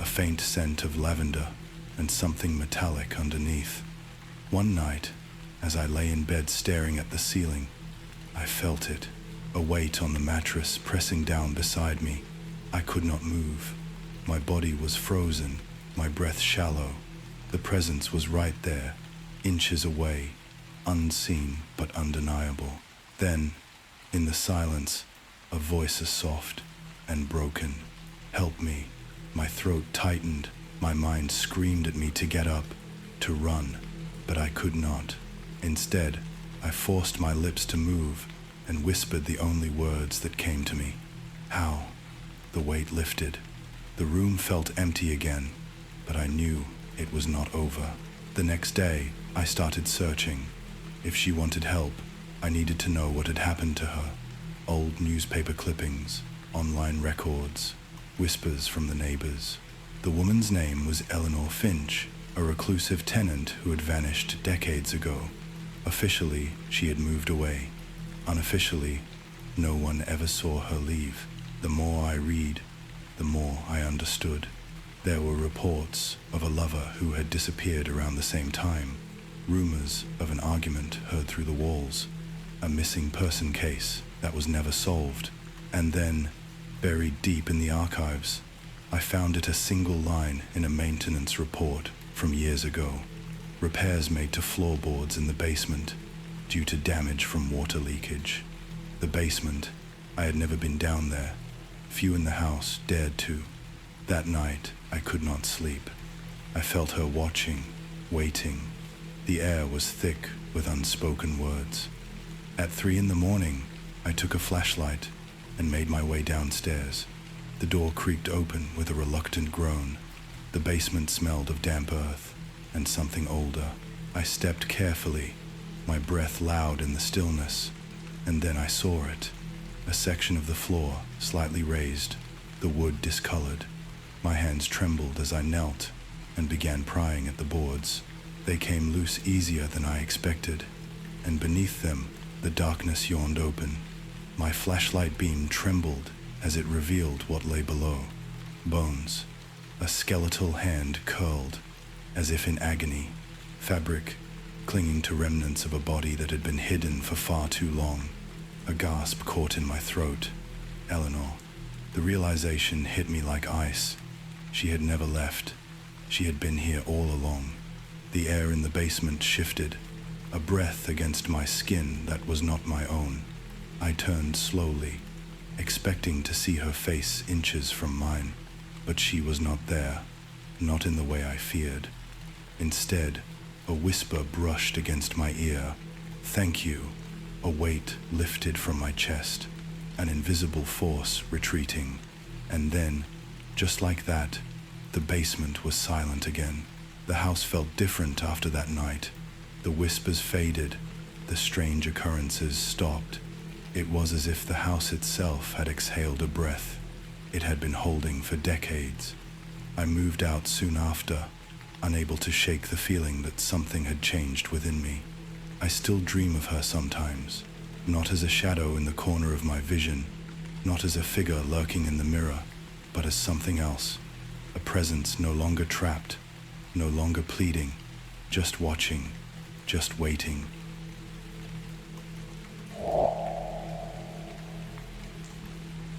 a faint scent of lavender and something metallic underneath. One night, as I lay in bed staring at the ceiling, I felt it, a weight on the mattress pressing down beside me. I could not move. My body was frozen, my breath shallow. The presence was right there, inches away, unseen but undeniable. Then, in the silence, a voice as soft and broken. Help me. My throat tightened. My mind screamed at me to get up, to run, but I could not. Instead, I forced my lips to move and whispered the only words that came to me. How? The weight lifted. The room felt empty again, but I knew it was not over. The next day, I started searching. If she wanted help, I needed to know what had happened to her. Old newspaper clippings, online records, whispers from the neighbors. The woman's name was Eleanor Finch, a reclusive tenant who had vanished decades ago. Officially, she had moved away. Unofficially, no one ever saw her leave. The more I read, the more I understood. There were reports of a lover who had disappeared around the same time, rumors of an argument heard through the walls, a missing person case that was never solved. And then, buried deep in the archives, I found it: a single line in a maintenance report from years ago. Repairs made to floorboards in the basement due to damage from water leakage. The basement, I had never been down there. Few in the house dared to. That night, I could not sleep. I felt her watching, waiting. The air was thick with unspoken words. At 3 a.m, I took a flashlight and made my way downstairs. The door creaked open with a reluctant groan. The basement smelled of damp earth and something older. I stepped carefully, my breath loud in the stillness, and then I saw it. A section of the floor, slightly raised, the wood discolored. My hands trembled as I knelt and began prying at the boards. They came loose easier than I expected, and beneath them, the darkness yawned open. My flashlight beam trembled as it revealed what lay below. Bones. A skeletal hand curled, as if in agony. Fabric, clinging to remnants of a body that had been hidden for far too long. A gasp caught in my throat. Eleanor. The realization hit me like ice. She had never left. She had been here all along. The air in the basement shifted, a breath against my skin that was not my own. I turned slowly, expecting to see her face inches from mine, but she was not there, not in the way I feared. Instead, a whisper brushed against my ear. Thank you. A weight lifted from my chest, an invisible force retreating. And then, just like that, the basement was silent again. The house felt different after that night. The whispers faded, the strange occurrences stopped. It was as if the house itself had exhaled a breath it had been holding for decades. I moved out soon after, unable to shake the feeling that something had changed within me. I still dream of her sometimes, not as a shadow in the corner of my vision, not as a figure lurking in the mirror, but as something else, a presence no longer trapped, no longer pleading, just watching, just waiting.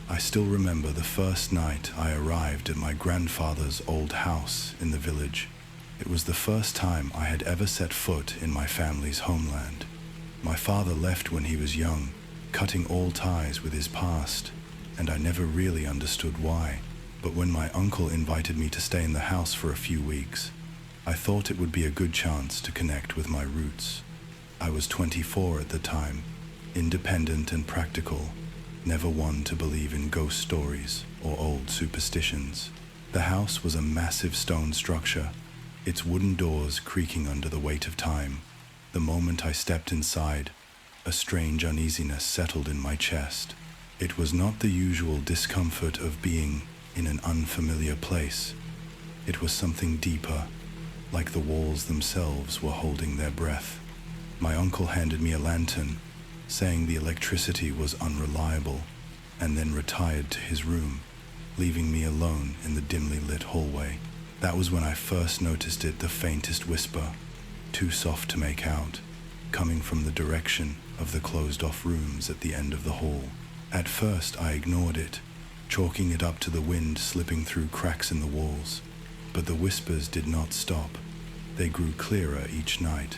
I still remember the first night I arrived at my grandfather's old house in the village. It was the first time I had ever set foot in my family's homeland. My father left when he was young, cutting all ties with his past, and I never really understood why. But when my uncle invited me to stay in the house for a few weeks, I thought it would be a good chance to connect with my roots. I was 24 at the time, independent and practical, never one to believe in ghost stories or old superstitions. The house was a massive stone structure, its wooden doors creaking under the weight of time. The moment I stepped inside, a strange uneasiness settled in my chest. It was not the usual discomfort of being in an unfamiliar place. It was something deeper, like the walls themselves were holding their breath. My uncle handed me a lantern, saying the electricity was unreliable, and then retired to his room, leaving me alone in the dimly lit hallway. That was when I first noticed it, the faintest whisper, too soft to make out, coming from the direction of the closed-off rooms at the end of the hall. At first I ignored it, chalking it up to the wind slipping through cracks in the walls. But the whispers did not stop. They grew clearer each night,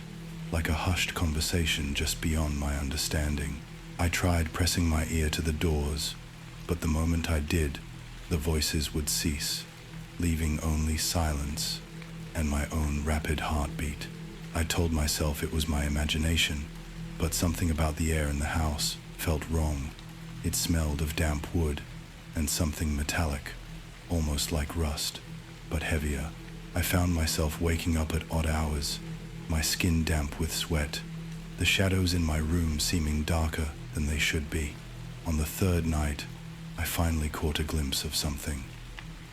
like a hushed conversation just beyond my understanding. I tried pressing my ear to the doors, but the moment I did, the voices would cease, leaving only silence and my own rapid heartbeat. I told myself it was my imagination, but something about the air in the house felt wrong. It smelled of damp wood and something metallic, almost like rust, but heavier. I found myself waking up at odd hours, my skin damp with sweat, the shadows in my room seeming darker than they should be. On the third night, I finally caught a glimpse of something.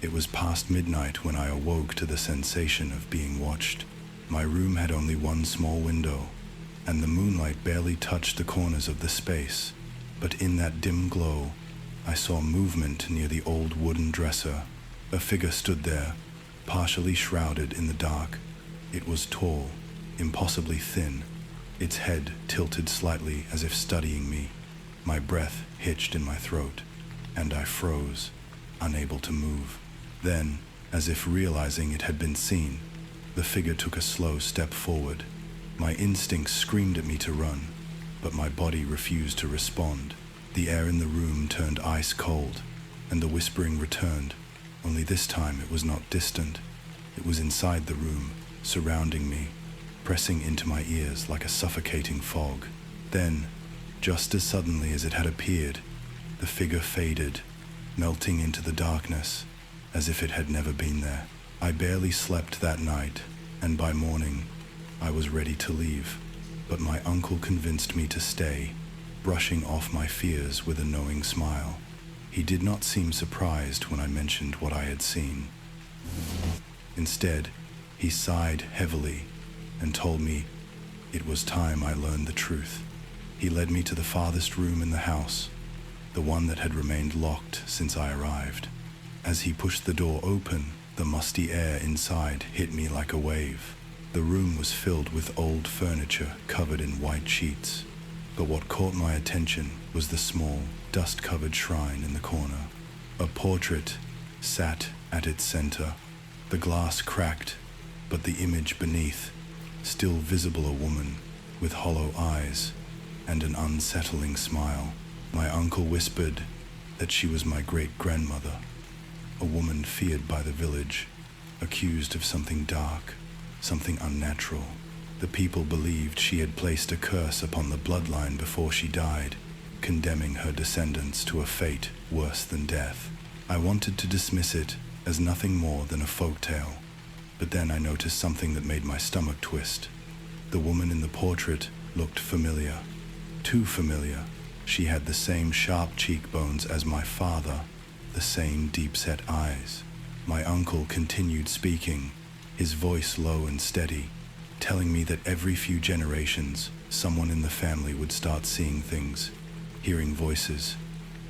It was past midnight when I awoke to the sensation of being watched. My room had only one small window, and the moonlight barely touched the corners of the space. But in that dim glow, I saw movement near the old wooden dresser. A figure stood there, partially shrouded in the dark. It was tall, impossibly thin, its head tilted slightly as if studying me. My breath hitched in my throat, and I froze, unable to move. Then, as if realizing it had been seen, the figure took a slow step forward. My instincts screamed at me to run, but my body refused to respond. The air in the room turned ice cold, and the whispering returned, only this time it was not distant. It was inside the room, surrounding me, pressing into my ears like a suffocating fog. Then, just as suddenly as it had appeared, the figure faded, melting into the darkness, as if it had never been there. I barely slept that night, and by morning, I was ready to leave. But my uncle convinced me to stay, brushing off my fears with a knowing smile. He did not seem surprised when I mentioned what I had seen. Instead, he sighed heavily and told me it was time I learned the truth. He led me to the farthest room in the house, the one that had remained locked since I arrived. As he pushed the door open, the musty air inside hit me like a wave. The room was filled with old furniture covered in white sheets, but what caught my attention was the small, dust-covered shrine in the corner. A portrait sat at its center. The glass cracked, but the image beneath, still visible, a woman with hollow eyes and an unsettling smile. My uncle whispered that she was my great-grandmother, a woman feared by the village, accused of something dark, something unnatural. The people believed she had placed a curse upon the bloodline before she died, condemning her descendants to a fate worse than death. I wanted to dismiss it as nothing more than a folk tale, but then I noticed something that made my stomach twist. The woman in the portrait looked familiar, too familiar. She had the same sharp cheekbones as my father, the same deep-set eyes. My uncle continued speaking, his voice low and steady, telling me that every few generations, someone in the family would start seeing things, hearing voices,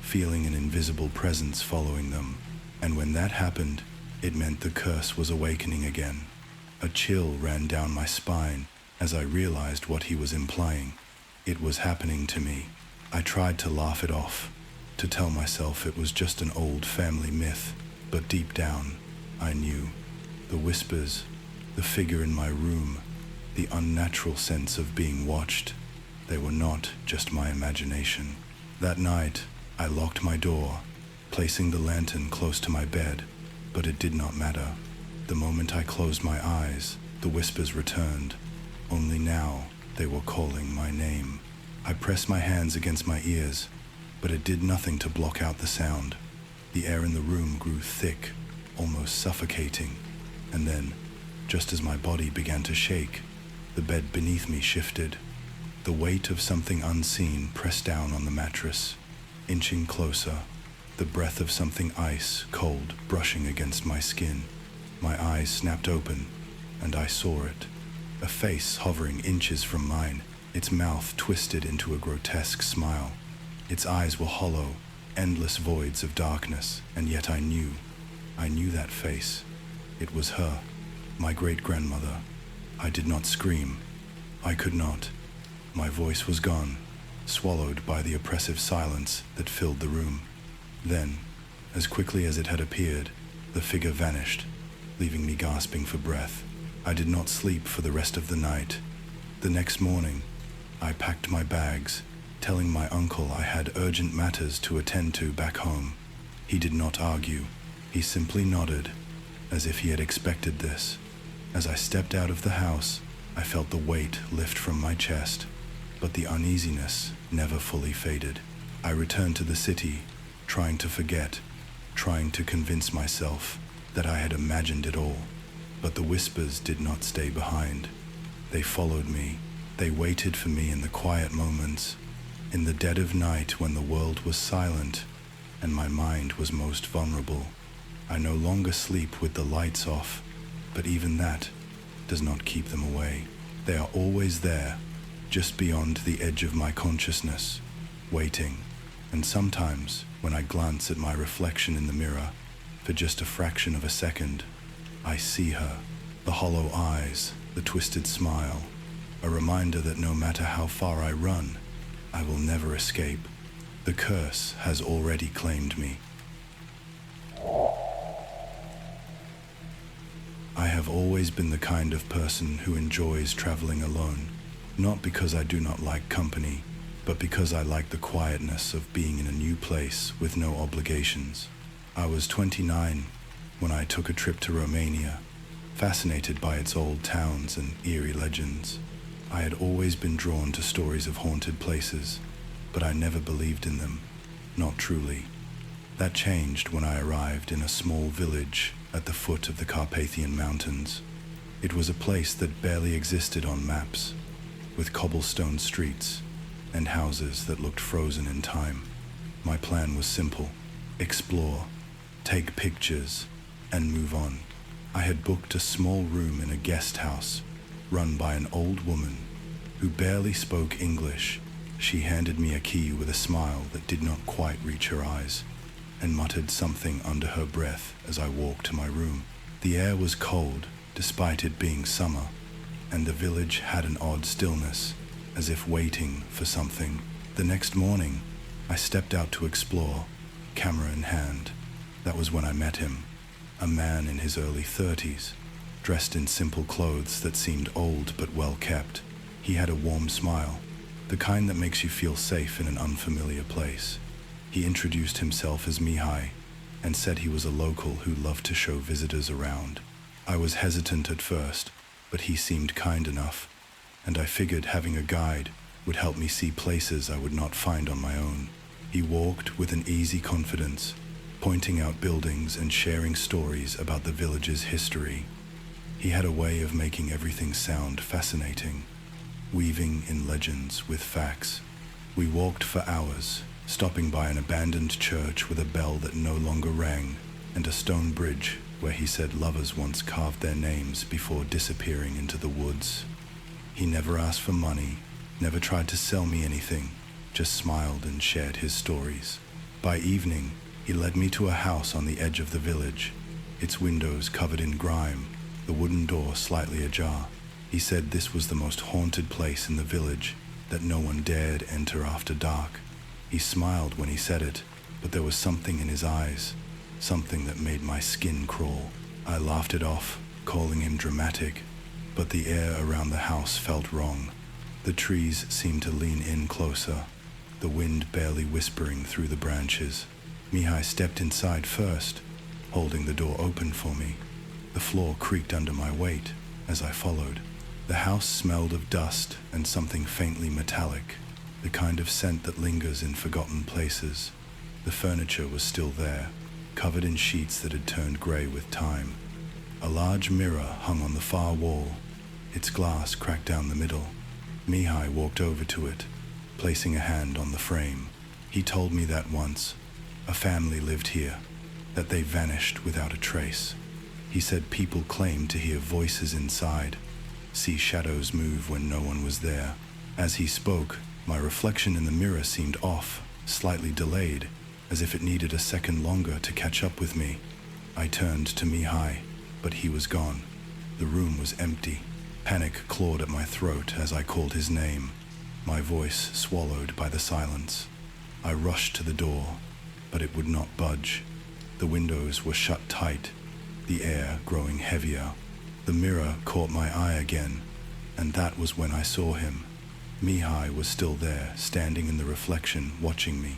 feeling an invisible presence following them. And when that happened, it meant the curse was awakening again. A chill ran down my spine as I realized what he was implying. It was happening to me. I tried to laugh it off, to tell myself it was just an old family myth, but deep down, I knew. The whispers, the figure in my room, the unnatural sense of being watched, they were not just my imagination. That night, I locked my door, placing the lantern close to my bed, but it did not matter. The moment I closed my eyes, the whispers returned, only now They were calling my name. I pressed my hands against my ears, but it did nothing to block out the sound. The air in the room grew thick, almost suffocating, and then, just as my body began to shake, the bed beneath me shifted. The weight of something unseen pressed down on the mattress, inching closer, the breath of something ice cold brushing against my skin. My eyes snapped open, and I saw it. A face hovering inches from mine, its mouth twisted into a grotesque smile. Its eyes were hollow, endless voids of darkness, and yet I knew that face. It was her, my great-grandmother. I did not scream. I could not. My voice was gone, swallowed by the oppressive silence that filled the room. Then, as quickly as it had appeared, the figure vanished, leaving me gasping for breath. I did not sleep for the rest of the night. The next morning, I packed my bags, telling my uncle I had urgent matters to attend to back home. He did not argue. He simply nodded, as if he had expected this. As I stepped out of the house, I felt the weight lift from my chest, but the uneasiness never fully faded. I returned to the city, trying to forget, trying to convince myself that I had imagined it all. But the whispers did not stay behind. They followed me. They waited for me in the quiet moments, in the dead of night when the world was silent and my mind was most vulnerable. I no longer sleep with the lights off, but even that does not keep them away. They are always there, just beyond the edge of my consciousness, waiting. And sometimes, when I glance at my reflection in the mirror, for just a fraction of a second, I see her, the hollow eyes, the twisted smile, a reminder that no matter how far I run, I will never escape. The curse has already claimed me. I have always been the kind of person who enjoys traveling alone, not because I do not like company, but because I like the quietness of being in a new place with no obligations. I was 29 when I took a trip to Romania, fascinated by its old towns and eerie legends. I had always been drawn to stories of haunted places, but I never believed in them, not truly. That changed when I arrived in a small village at the foot of the Carpathian Mountains. It was a place that barely existed on maps, with cobblestone streets and houses that looked frozen in time. My plan was simple: explore, take pictures, and move on. I had booked a small room in a guest house run by an old woman who barely spoke English. She handed me a key with a smile that did not quite reach her eyes, and muttered something under her breath as I walked to my room. The air was cold, despite it being summer, and the village had an odd stillness, as if waiting for something. The next morning, I stepped out to explore, camera in hand. That was when I met him, a man in his early 30s, dressed in simple clothes that seemed old but well kept. He had a warm smile, the kind that makes you feel safe in an unfamiliar place. He introduced himself as Mihai and said he was a local who loved to show visitors around. I was hesitant at first, but he seemed kind enough, and I figured having a guide would help me see places I would not find on my own. He walked with an easy confidence, pointing out buildings and sharing stories about the village's history. He had a way of making everything sound fascinating, weaving in legends with facts. We walked for hours, stopping by an abandoned church with a bell that no longer rang, and a stone bridge where he said lovers once carved their names before disappearing into the woods. He never asked for money, never tried to sell me anything, just smiled and shared his stories. By evening, he led me to a house on the edge of the village, its windows covered in grime, the wooden door slightly ajar. He said this was the most haunted place in the village, that no one dared enter after dark. He smiled when he said it, but there was something in his eyes, something that made my skin crawl. I laughed it off, calling him dramatic, but the air around the house felt wrong. The trees seemed to lean in closer, the wind barely whispering through the branches. Mihai stepped inside first, holding the door open for me. The floor creaked under my weight as I followed. The house smelled of dust and something faintly metallic, the kind of scent that lingers in forgotten places. The furniture was still there, covered in sheets that had turned grey with time. A large mirror hung on the far wall, its glass cracked down the middle. Mihai walked over to it, placing a hand on the frame. He told me that once, a family lived here, that they vanished without a trace. He said people claimed to hear voices inside, see shadows move when no one was there. As he spoke, my reflection in the mirror seemed off, slightly delayed, as if it needed a second longer to catch up with me. I turned to Mihai, but he was gone. The room was empty. Panic clawed at my throat as I called his name, my voice swallowed by the silence. I rushed to the door, but it would not budge. The windows were shut tight, the air growing heavier. The mirror caught my eye again, and that was when I saw him. Mihai was still there, standing in the reflection, watching me.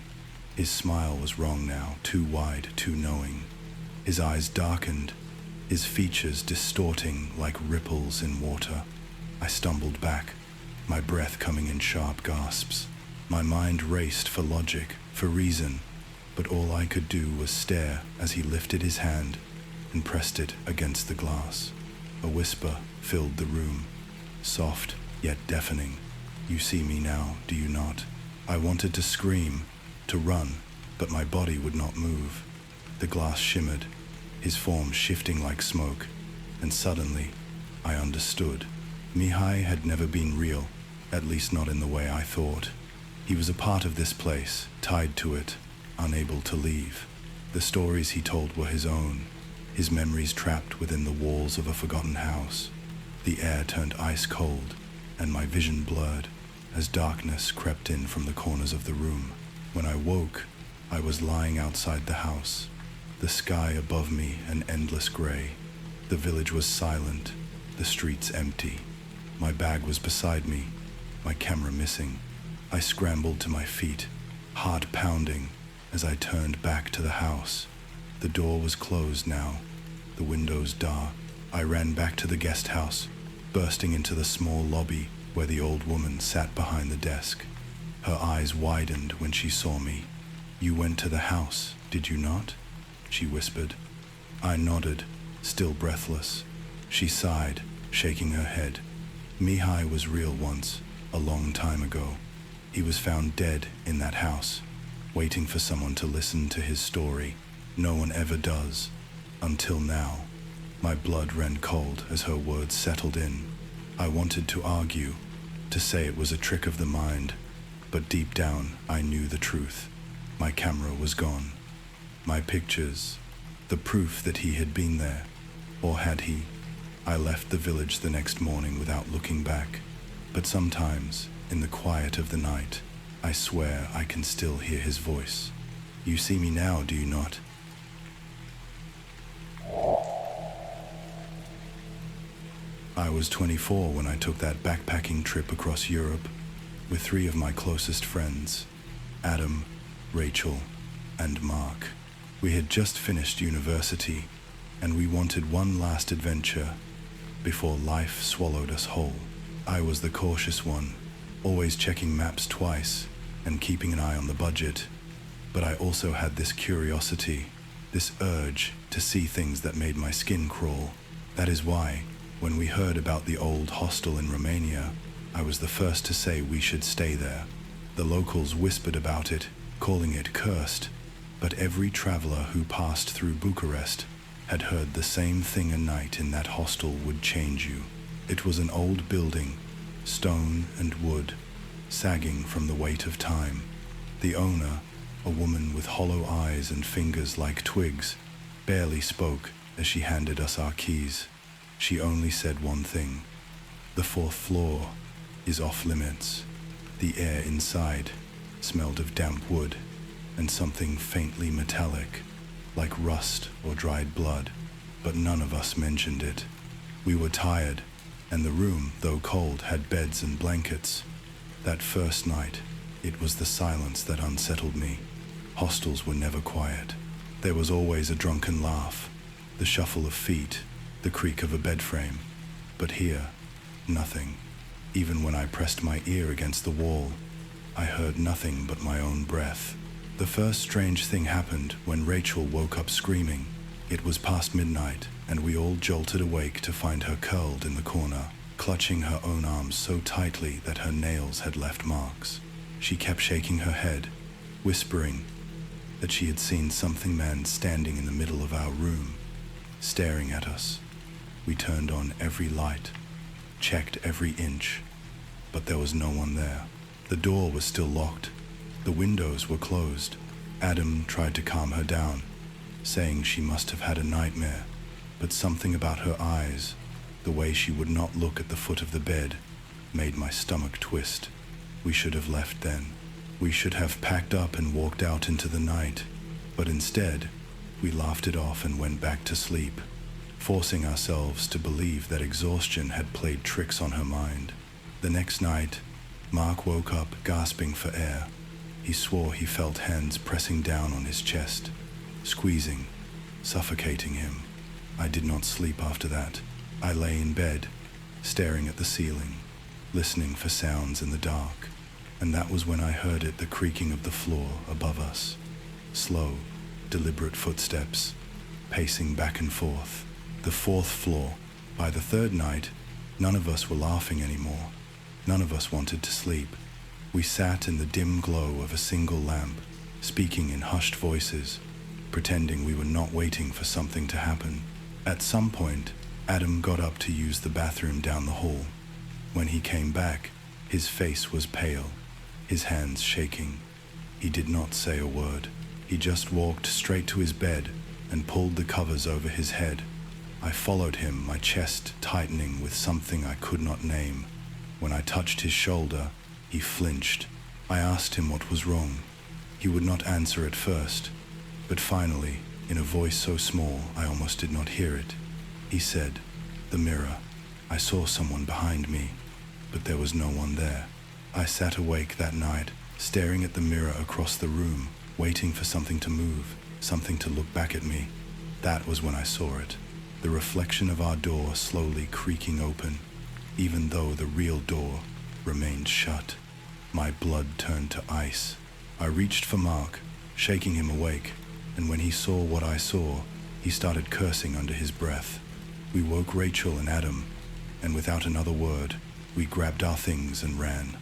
His smile was wrong now, too wide, too knowing. His eyes darkened, his features distorting like ripples in water. I stumbled back, my breath coming in sharp gasps. My mind raced for logic, for reason, but all I could do was stare as he lifted his hand and pressed it against the glass. A whisper filled the room, soft yet deafening. You see me now, do you not? I wanted to scream, to run, but my body would not move. The glass shimmered, his form shifting like smoke, and suddenly I understood. Mihai had never been real, at least not in the way I thought. He was a part of this place, tied to it, unable to leave. The stories he told were his own, his memories trapped within the walls of a forgotten house. The air turned ice cold, and my vision blurred as darkness crept in from the corners of the room. When I woke, I was lying outside the house, the sky above me an endless gray. The village was silent, the streets empty. My bag was beside me, my camera missing. I scrambled to my feet, heart pounding, as I turned back to the house. The door was closed now, the windows dark. I ran back to the guest house, bursting into the small lobby where the old woman sat behind the desk. Her eyes widened when she saw me. You went to the house, did you not? She whispered. I nodded, still breathless. She sighed, shaking her head. Mihai was real once, a long time ago. He was found dead in that house, waiting for someone to listen to his story. No one ever does, until now. My blood ran cold as her words settled in. I wanted to argue, to say it was a trick of the mind, but deep down I knew the truth. My camera was gone. My pictures, the proof that he had been there, or had he? I left the village the next morning without looking back, but sometimes, in the quiet of the night, I swear I can still hear his voice. You see me now, do you not? I was 24 when I took that backpacking trip across Europe with 3 of my closest friends, Adam, Rachel, and Mark. We had just finished university, and we wanted one last adventure before life swallowed us whole. I was the cautious one, always checking maps twice and keeping an eye on the budget, but I also had this curiosity, this urge to see things that made my skin crawl. That is why, when we heard about the old hostel in Romania, I was the first to say we should stay there. The locals whispered about it, calling it cursed, but every traveler who passed through Bucharest had heard the same thing: a night in that hostel would change you. It was an old building, stone and wood, sagging from the weight of time. The owner, a woman with hollow eyes and fingers like twigs, barely spoke as she handed us our keys. She only said one thing: the 4th floor is off limits. The air inside smelled of damp wood and something faintly metallic, like rust or dried blood, but none of us mentioned it. We were tired, and the room, though cold, had beds and blankets. That first night, it was the silence that unsettled me. Hostels were never quiet. There was always a drunken laugh, the shuffle of feet, the creak of a bed frame. But here, Nothing. Even when I pressed my ear against the wall, I heard nothing but my own breath. The first strange thing happened when Rachel woke up screaming. It was past midnight, and we all jolted awake to find her curled in the corner, clutching her own arms so tightly that her nails had left marks. She kept shaking her head, whispering that she had seen something man standing in the middle of our room, staring at us. We turned on every light, checked every inch, but there was no one there. The door was still locked. The windows were closed. Adam tried to calm her down, saying she must have had a nightmare, but something about her eyes, the way she would not look at the foot of the bed, made my stomach twist. We should have left then. We should have packed up and walked out into the night, but instead, we laughed it off and went back to sleep, forcing ourselves to believe that exhaustion had played tricks on her mind. The next night, Mark woke up gasping for air. He swore he felt hands pressing down on his chest, squeezing, suffocating him. I did not sleep after that. I lay in bed, staring at the ceiling, listening for sounds in the dark. And that was when I heard it, the creaking of the floor above us. Slow, deliberate footsteps, pacing back and forth. The fourth floor. By the third night, none of us were laughing anymore. None of us wanted to sleep. We sat in the dim glow of a single lamp, speaking in hushed voices, pretending we were not waiting for something to happen. At some point, Adam got up to use the bathroom down the hall. When he came back, his face was pale, his hands shaking. He did not say a word. He just walked straight to his bed and pulled the covers over his head. I followed him, my chest tightening with something I could not name. When I touched his shoulder, he flinched. I asked him what was wrong. He would not answer at first, but finally, in a voice so small I almost did not hear it, he said, "The mirror. I saw someone behind me, but there was no one there." I sat awake that night, staring at the mirror across the room, waiting for something to move, something to look back at me. That was when I saw it. The reflection of our door slowly creaking open, even though the real door remained shut. My blood turned to ice. I reached for Mark, shaking him awake, and when he saw what I saw, he started cursing under his breath. We woke Rachel and Adam, and without another word, we grabbed our things and ran.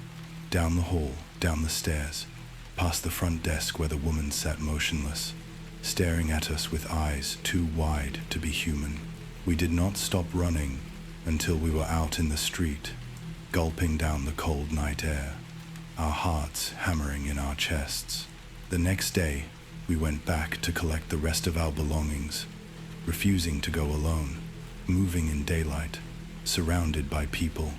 Down the hall, down the stairs, past the front desk where the woman sat motionless, staring at us with eyes too wide to be human. We did not stop running until we were out in the street, gulping down the cold night air, our hearts hammering in our chests. The next day, we went back to collect the rest of our belongings, refusing to go alone, moving in daylight, surrounded by people.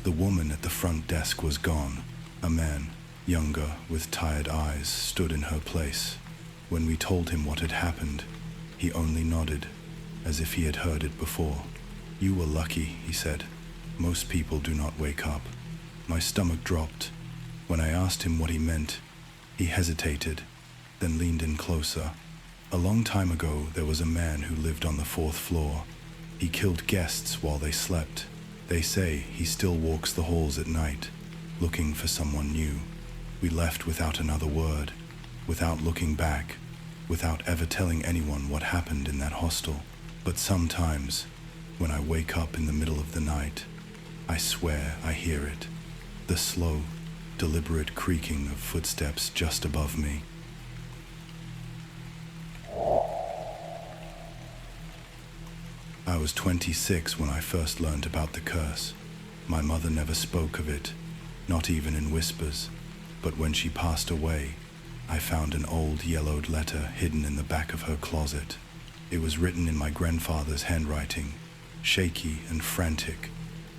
The woman at the front desk was gone. A man, younger, with tired eyes, stood in her place. When we told him what had happened, he only nodded, as if he had heard it before. "You were lucky," he said. "Most people do not wake up." My stomach dropped. When I asked him what he meant, he hesitated, then leaned in closer. "A long time ago, there was a man who lived on the fourth floor. He killed guests while they slept. They say he still walks the halls at night, looking for someone new." We left without another word, without looking back, without ever telling anyone what happened in that hostel. But sometimes, when I wake up in the middle of the night, I swear I hear it. The slow, deliberate creaking of footsteps just above me. I was 26 when I first learned about the curse. My mother never spoke of it, not even in whispers. But when she passed away, I found an old yellowed letter hidden in the back of her closet. It was written in my grandfather's handwriting, shaky and frantic,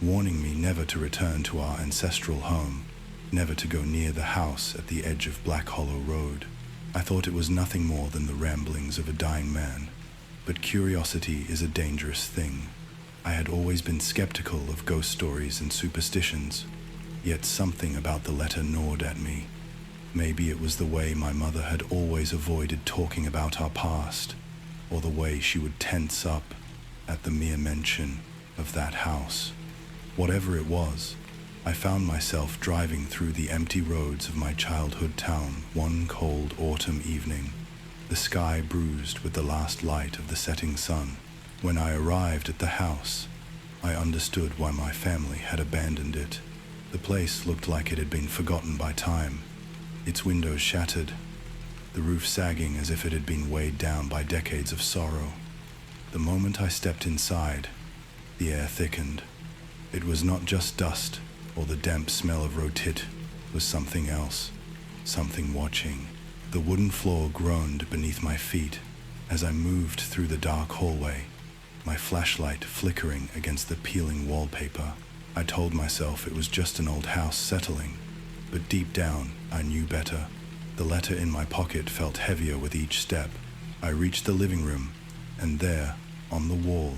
warning me never to return to our ancestral home, never to go near the house at the edge of Black Hollow Road. I thought it was nothing more than the ramblings of a dying man, but curiosity is a dangerous thing. I had always been skeptical of ghost stories and superstitions, yet something about the letter gnawed at me. Maybe it was the way my mother had always avoided talking about our past, or the way she would tense up at the mere mention of that house. Whatever it was, I found myself driving through the empty roads of my childhood town one cold autumn evening, the sky bruised with the last light of the setting sun. When I arrived at the house, I understood why my family had abandoned it. The place looked like it had been forgotten by time, its windows shattered, the roof sagging as if it had been weighed down by decades of sorrow. The moment I stepped inside, the air thickened. It was not just dust or the damp smell of rotit, it was something else, something watching. The wooden floor groaned beneath my feet as I moved through the dark hallway, my flashlight flickering against the peeling wallpaper. I told myself it was just an old house settling, but deep down I knew better. The letter in my pocket felt heavier with each step. I reached the living room, and there, on the wall,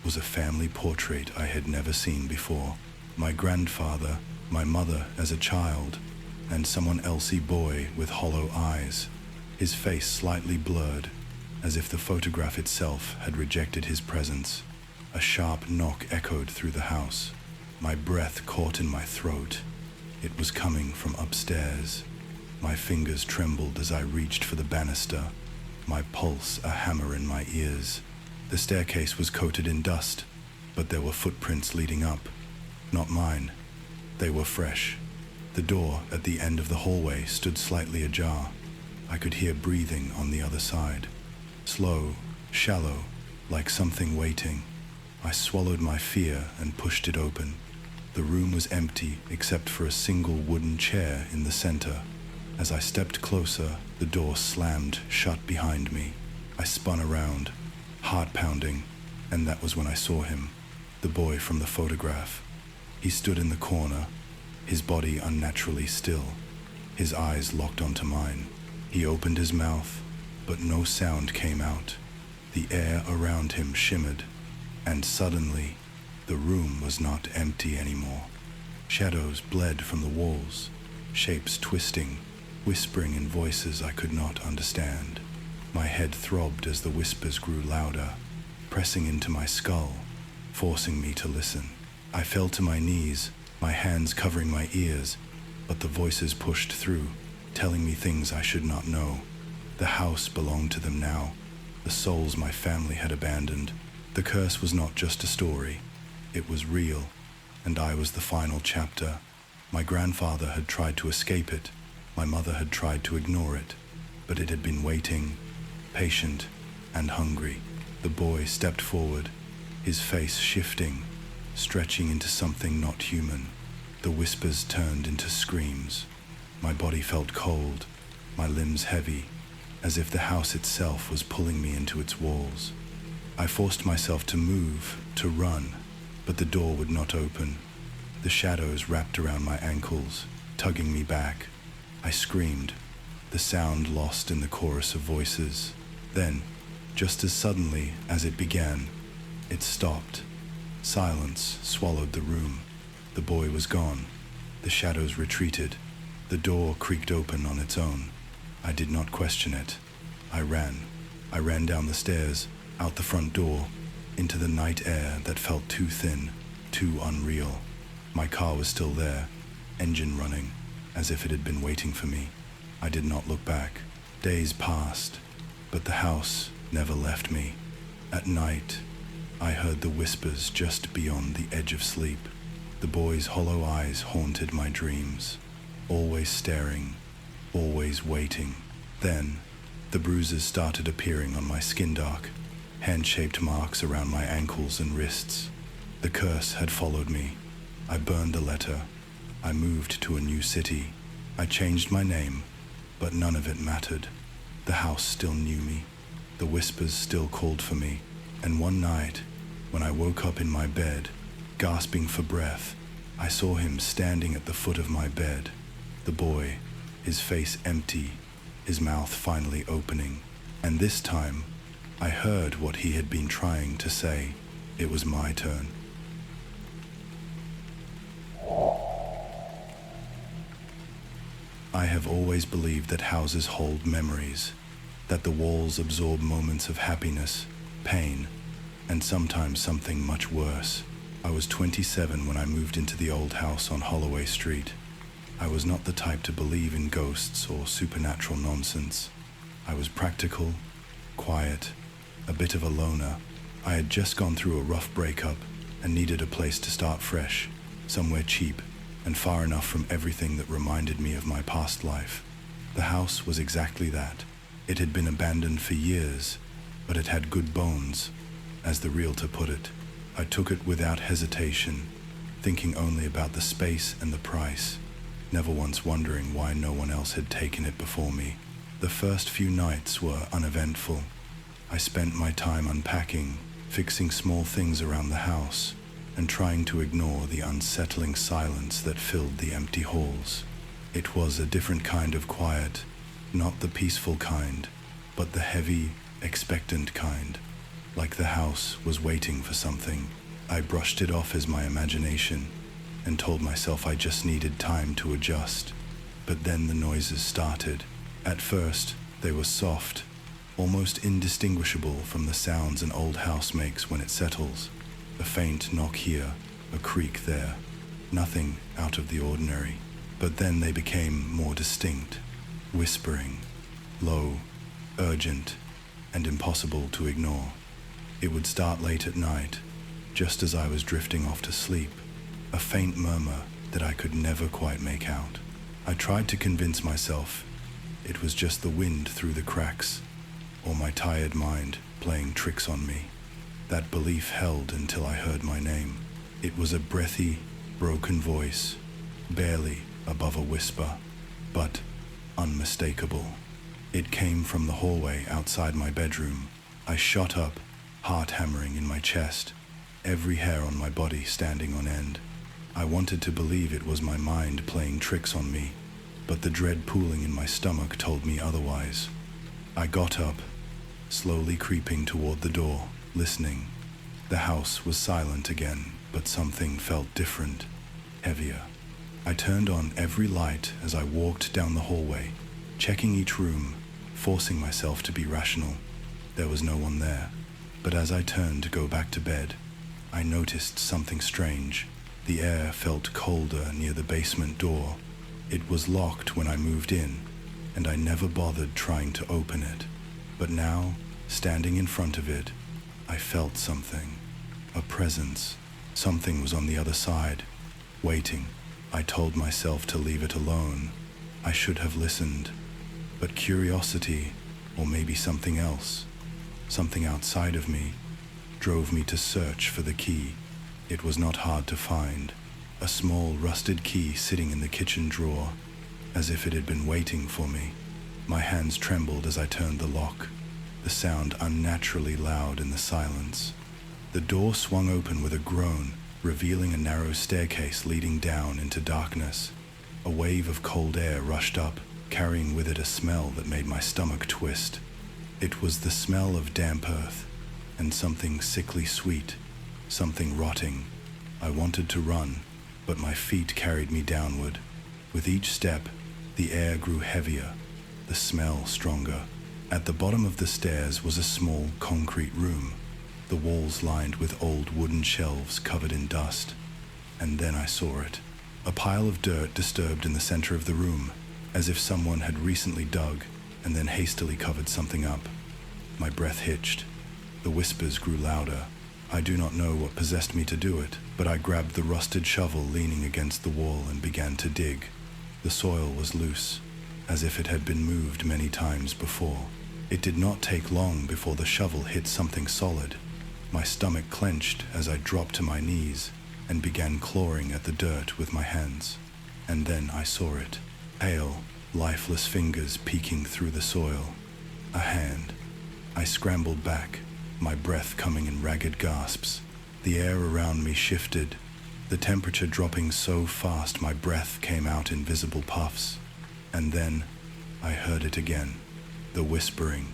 was a family portrait I had never seen before. My grandfather, my mother as a child, and someone Elsie boy with hollow eyes, his face slightly blurred, as if the photograph itself had rejected his presence. A sharp knock echoed through the house. My breath caught in my throat. It was coming from upstairs. My fingers trembled as I reached for the banister, my pulse a hammer in my ears. The staircase was coated in dust, but there were footprints leading up. Not mine. They were fresh. The door at the end of the hallway stood slightly ajar. I could hear breathing on the other side. Slow, shallow, like something waiting. I swallowed my fear and pushed it open. The room was empty except for a single wooden chair in the center. As I stepped closer, the door slammed shut behind me. I spun around, heart pounding, and that was when I saw him, the boy from the photograph. He stood in the corner, his body unnaturally still, his eyes locked onto mine. He opened his mouth, but no sound came out. The air around him shimmered, and suddenly, the room was not empty anymore. Shadows bled from the walls, shapes twisting, whispering in voices I could not understand. My head throbbed as the whispers grew louder, pressing into my skull, forcing me to listen. I fell to my knees, my hands covering my ears, but the voices pushed through, telling me things I should not know. The house belonged to them now, the souls my family had abandoned. The curse was not just a story, it was real, and I was the final chapter. My grandfather had tried to escape it, my mother had tried to ignore it, but it had been waiting, patient and hungry. The boy stepped forward, his face shifting, stretching into something not human. The whispers turned into screams. My body felt cold, my limbs heavy, as if the house itself was pulling me into its walls. I forced myself to move, to run, but the door would not open. The shadows wrapped around my ankles, tugging me back. I screamed, the sound lost in the chorus of voices. Then, just as suddenly as it began, it stopped. Silence swallowed the room. The boy was gone. The shadows retreated. The door creaked open on its own. I did not question it. I ran. I ran down the stairs, out the front door, into the night air that felt too thin, too unreal. My car was still there, engine running, as if it had been waiting for me. I did not look back. Days passed, but the house never left me. At night, I heard the whispers just beyond the edge of sleep. The boy's hollow eyes haunted my dreams, always staring, always waiting. Then, the bruises started appearing on my skin dark, hand-shaped marks around my ankles and wrists. The curse had followed me. I burned the letter. I moved to a new city. I changed my name, but none of it mattered. The house still knew me. The whispers still called for me. And one night, when I woke up in my bed, gasping for breath, I saw him standing at the foot of my bed. The boy, his face empty, his mouth finally opening. And this time, I heard what he had been trying to say. It was my turn. I have always believed that houses hold memories, that the walls absorb moments of happiness, pain, and sometimes something much worse. I was 27 when I moved into the old house on Holloway Street. I was not the type to believe in ghosts or supernatural nonsense. I was practical, quiet, a bit of a loner. I had just gone through a rough breakup and needed a place to start fresh, somewhere cheap and far enough from everything that reminded me of my past life. The house was exactly that. It had been abandoned for years, but it had good bones, as the realtor put it. I took it without hesitation, thinking only about the space and the price, never once wondering why no one else had taken it before me. The first few nights were uneventful. I spent my time unpacking, fixing small things around the house, and trying to ignore the unsettling silence that filled the empty halls. It was a different kind of quiet, not the peaceful kind, but the heavy, expectant kind. Like the house was waiting for something. I brushed it off as my imagination and told myself I just needed time to adjust. But then the noises started. At first, they were soft, almost indistinguishable from the sounds an old house makes when it settles. A faint knock here, a creak there. Nothing out of the ordinary. But then they became more distinct, whispering, low, urgent, and impossible to ignore. It would start late at night, just as I was drifting off to sleep, a faint murmur that I could never quite make out. I tried to convince myself it was just the wind through the cracks, or my tired mind playing tricks on me. That belief held until I heard my name. It was a breathy, broken voice, barely above a whisper, but unmistakable. It came from the hallway outside my bedroom. I shot up, heart hammering in my chest, every hair on my body standing on end. I wanted to believe it was my mind playing tricks on me, but the dread pooling in my stomach told me otherwise. I got up, slowly creeping toward the door, listening. The house was silent again, but something felt different, heavier. I turned on every light as I walked down the hallway, checking each room, forcing myself to be rational. There was no one there, but as I turned to go back to bed, I noticed something strange. The air felt colder near the basement door. It was locked when I moved in, and I never bothered trying to open it. But now, standing in front of it, I felt something, a presence. Something was on the other side, waiting. I told myself to leave it alone. I should have listened. But curiosity, or maybe something else, something outside of me, drove me to search for the key. It was not hard to find. A small rusted key sitting in the kitchen drawer, as if it had been waiting for me. My hands trembled as I turned the lock, the sound unnaturally loud in the silence. The door swung open with a groan, revealing a narrow staircase leading down into darkness. A wave of cold air rushed up, carrying with it a smell that made my stomach twist. It was the smell of damp earth, and something sickly sweet, something rotting. I wanted to run, but my feet carried me downward. With each step, the air grew heavier, the smell stronger. At the bottom of the stairs was a small concrete room, the walls lined with old wooden shelves covered in dust. And then I saw it. A pile of dirt disturbed in the center of the room, as if someone had recently dug and then hastily covered something up. My breath hitched. The whispers grew louder. I do not know what possessed me to do it, but I grabbed the rusted shovel leaning against the wall and began to dig. The soil was loose, as if it had been moved many times before. It did not take long before the shovel hit something solid. My stomach clenched as I dropped to my knees and began clawing at the dirt with my hands. And then I saw it, pale, lifeless fingers peeking through the soil. A hand. I scrambled back, my breath coming in ragged gasps. The air around me shifted, the temperature dropping so fast my breath came out in visible puffs. And then I heard it again, the whispering.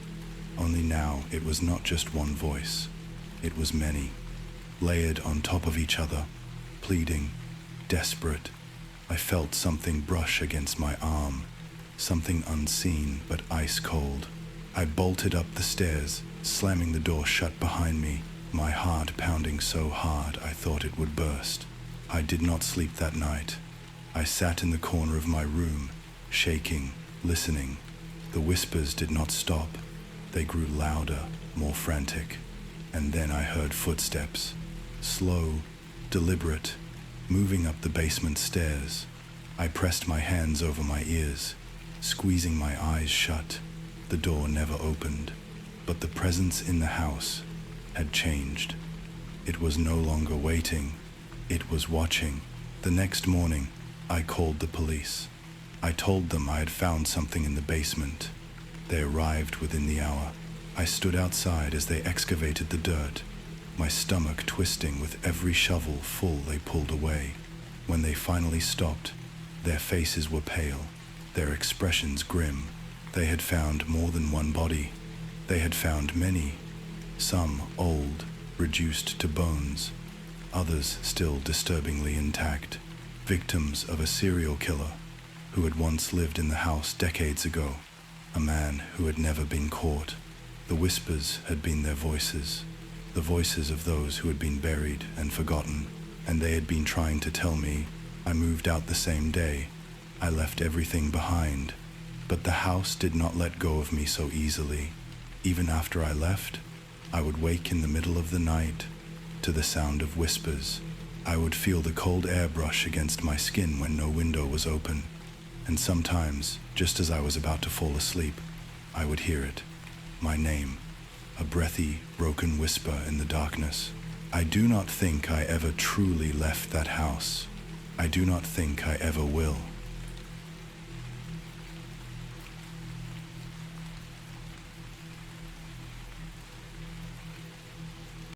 Only now it was not just one voice. It was many, layered on top of each other, pleading, desperate. I felt something brush against my arm, something unseen but ice cold. I bolted up the stairs, slamming the door shut behind me, my heart pounding so hard I thought it would burst. I did not sleep that night. I sat in the corner of my room, shaking, listening. The whispers did not stop. They grew louder, more frantic. And then I heard footsteps, slow, deliberate, moving up the basement stairs. I pressed my hands over my ears, squeezing my eyes shut. The door never opened, but the presence in the house had changed. It was no longer waiting, it was watching. The next morning, I called the police. I told them I had found something in the basement. They arrived within the hour. I stood outside as they excavated the dirt, my stomach twisting with every shovel full they pulled away. When they finally stopped, their faces were pale, their expressions grim. They had found more than one body. They had found many, some old, reduced to bones, others still disturbingly intact, victims of a serial killer who had once lived in the house decades ago, a man who had never been caught. The whispers had been their voices, the voices of those who had been buried and forgotten, and they had been trying to tell me. I moved out the same day. I left everything behind, but the house did not let go of me so easily. Even after I left, I would wake in the middle of the night to the sound of whispers. I would feel the cold air brush against my skin when no window was open, and sometimes, just as I was about to fall asleep, I would hear it. My name, a breathy, broken whisper in the darkness. I do not think I ever truly left that house. I do not think I ever will.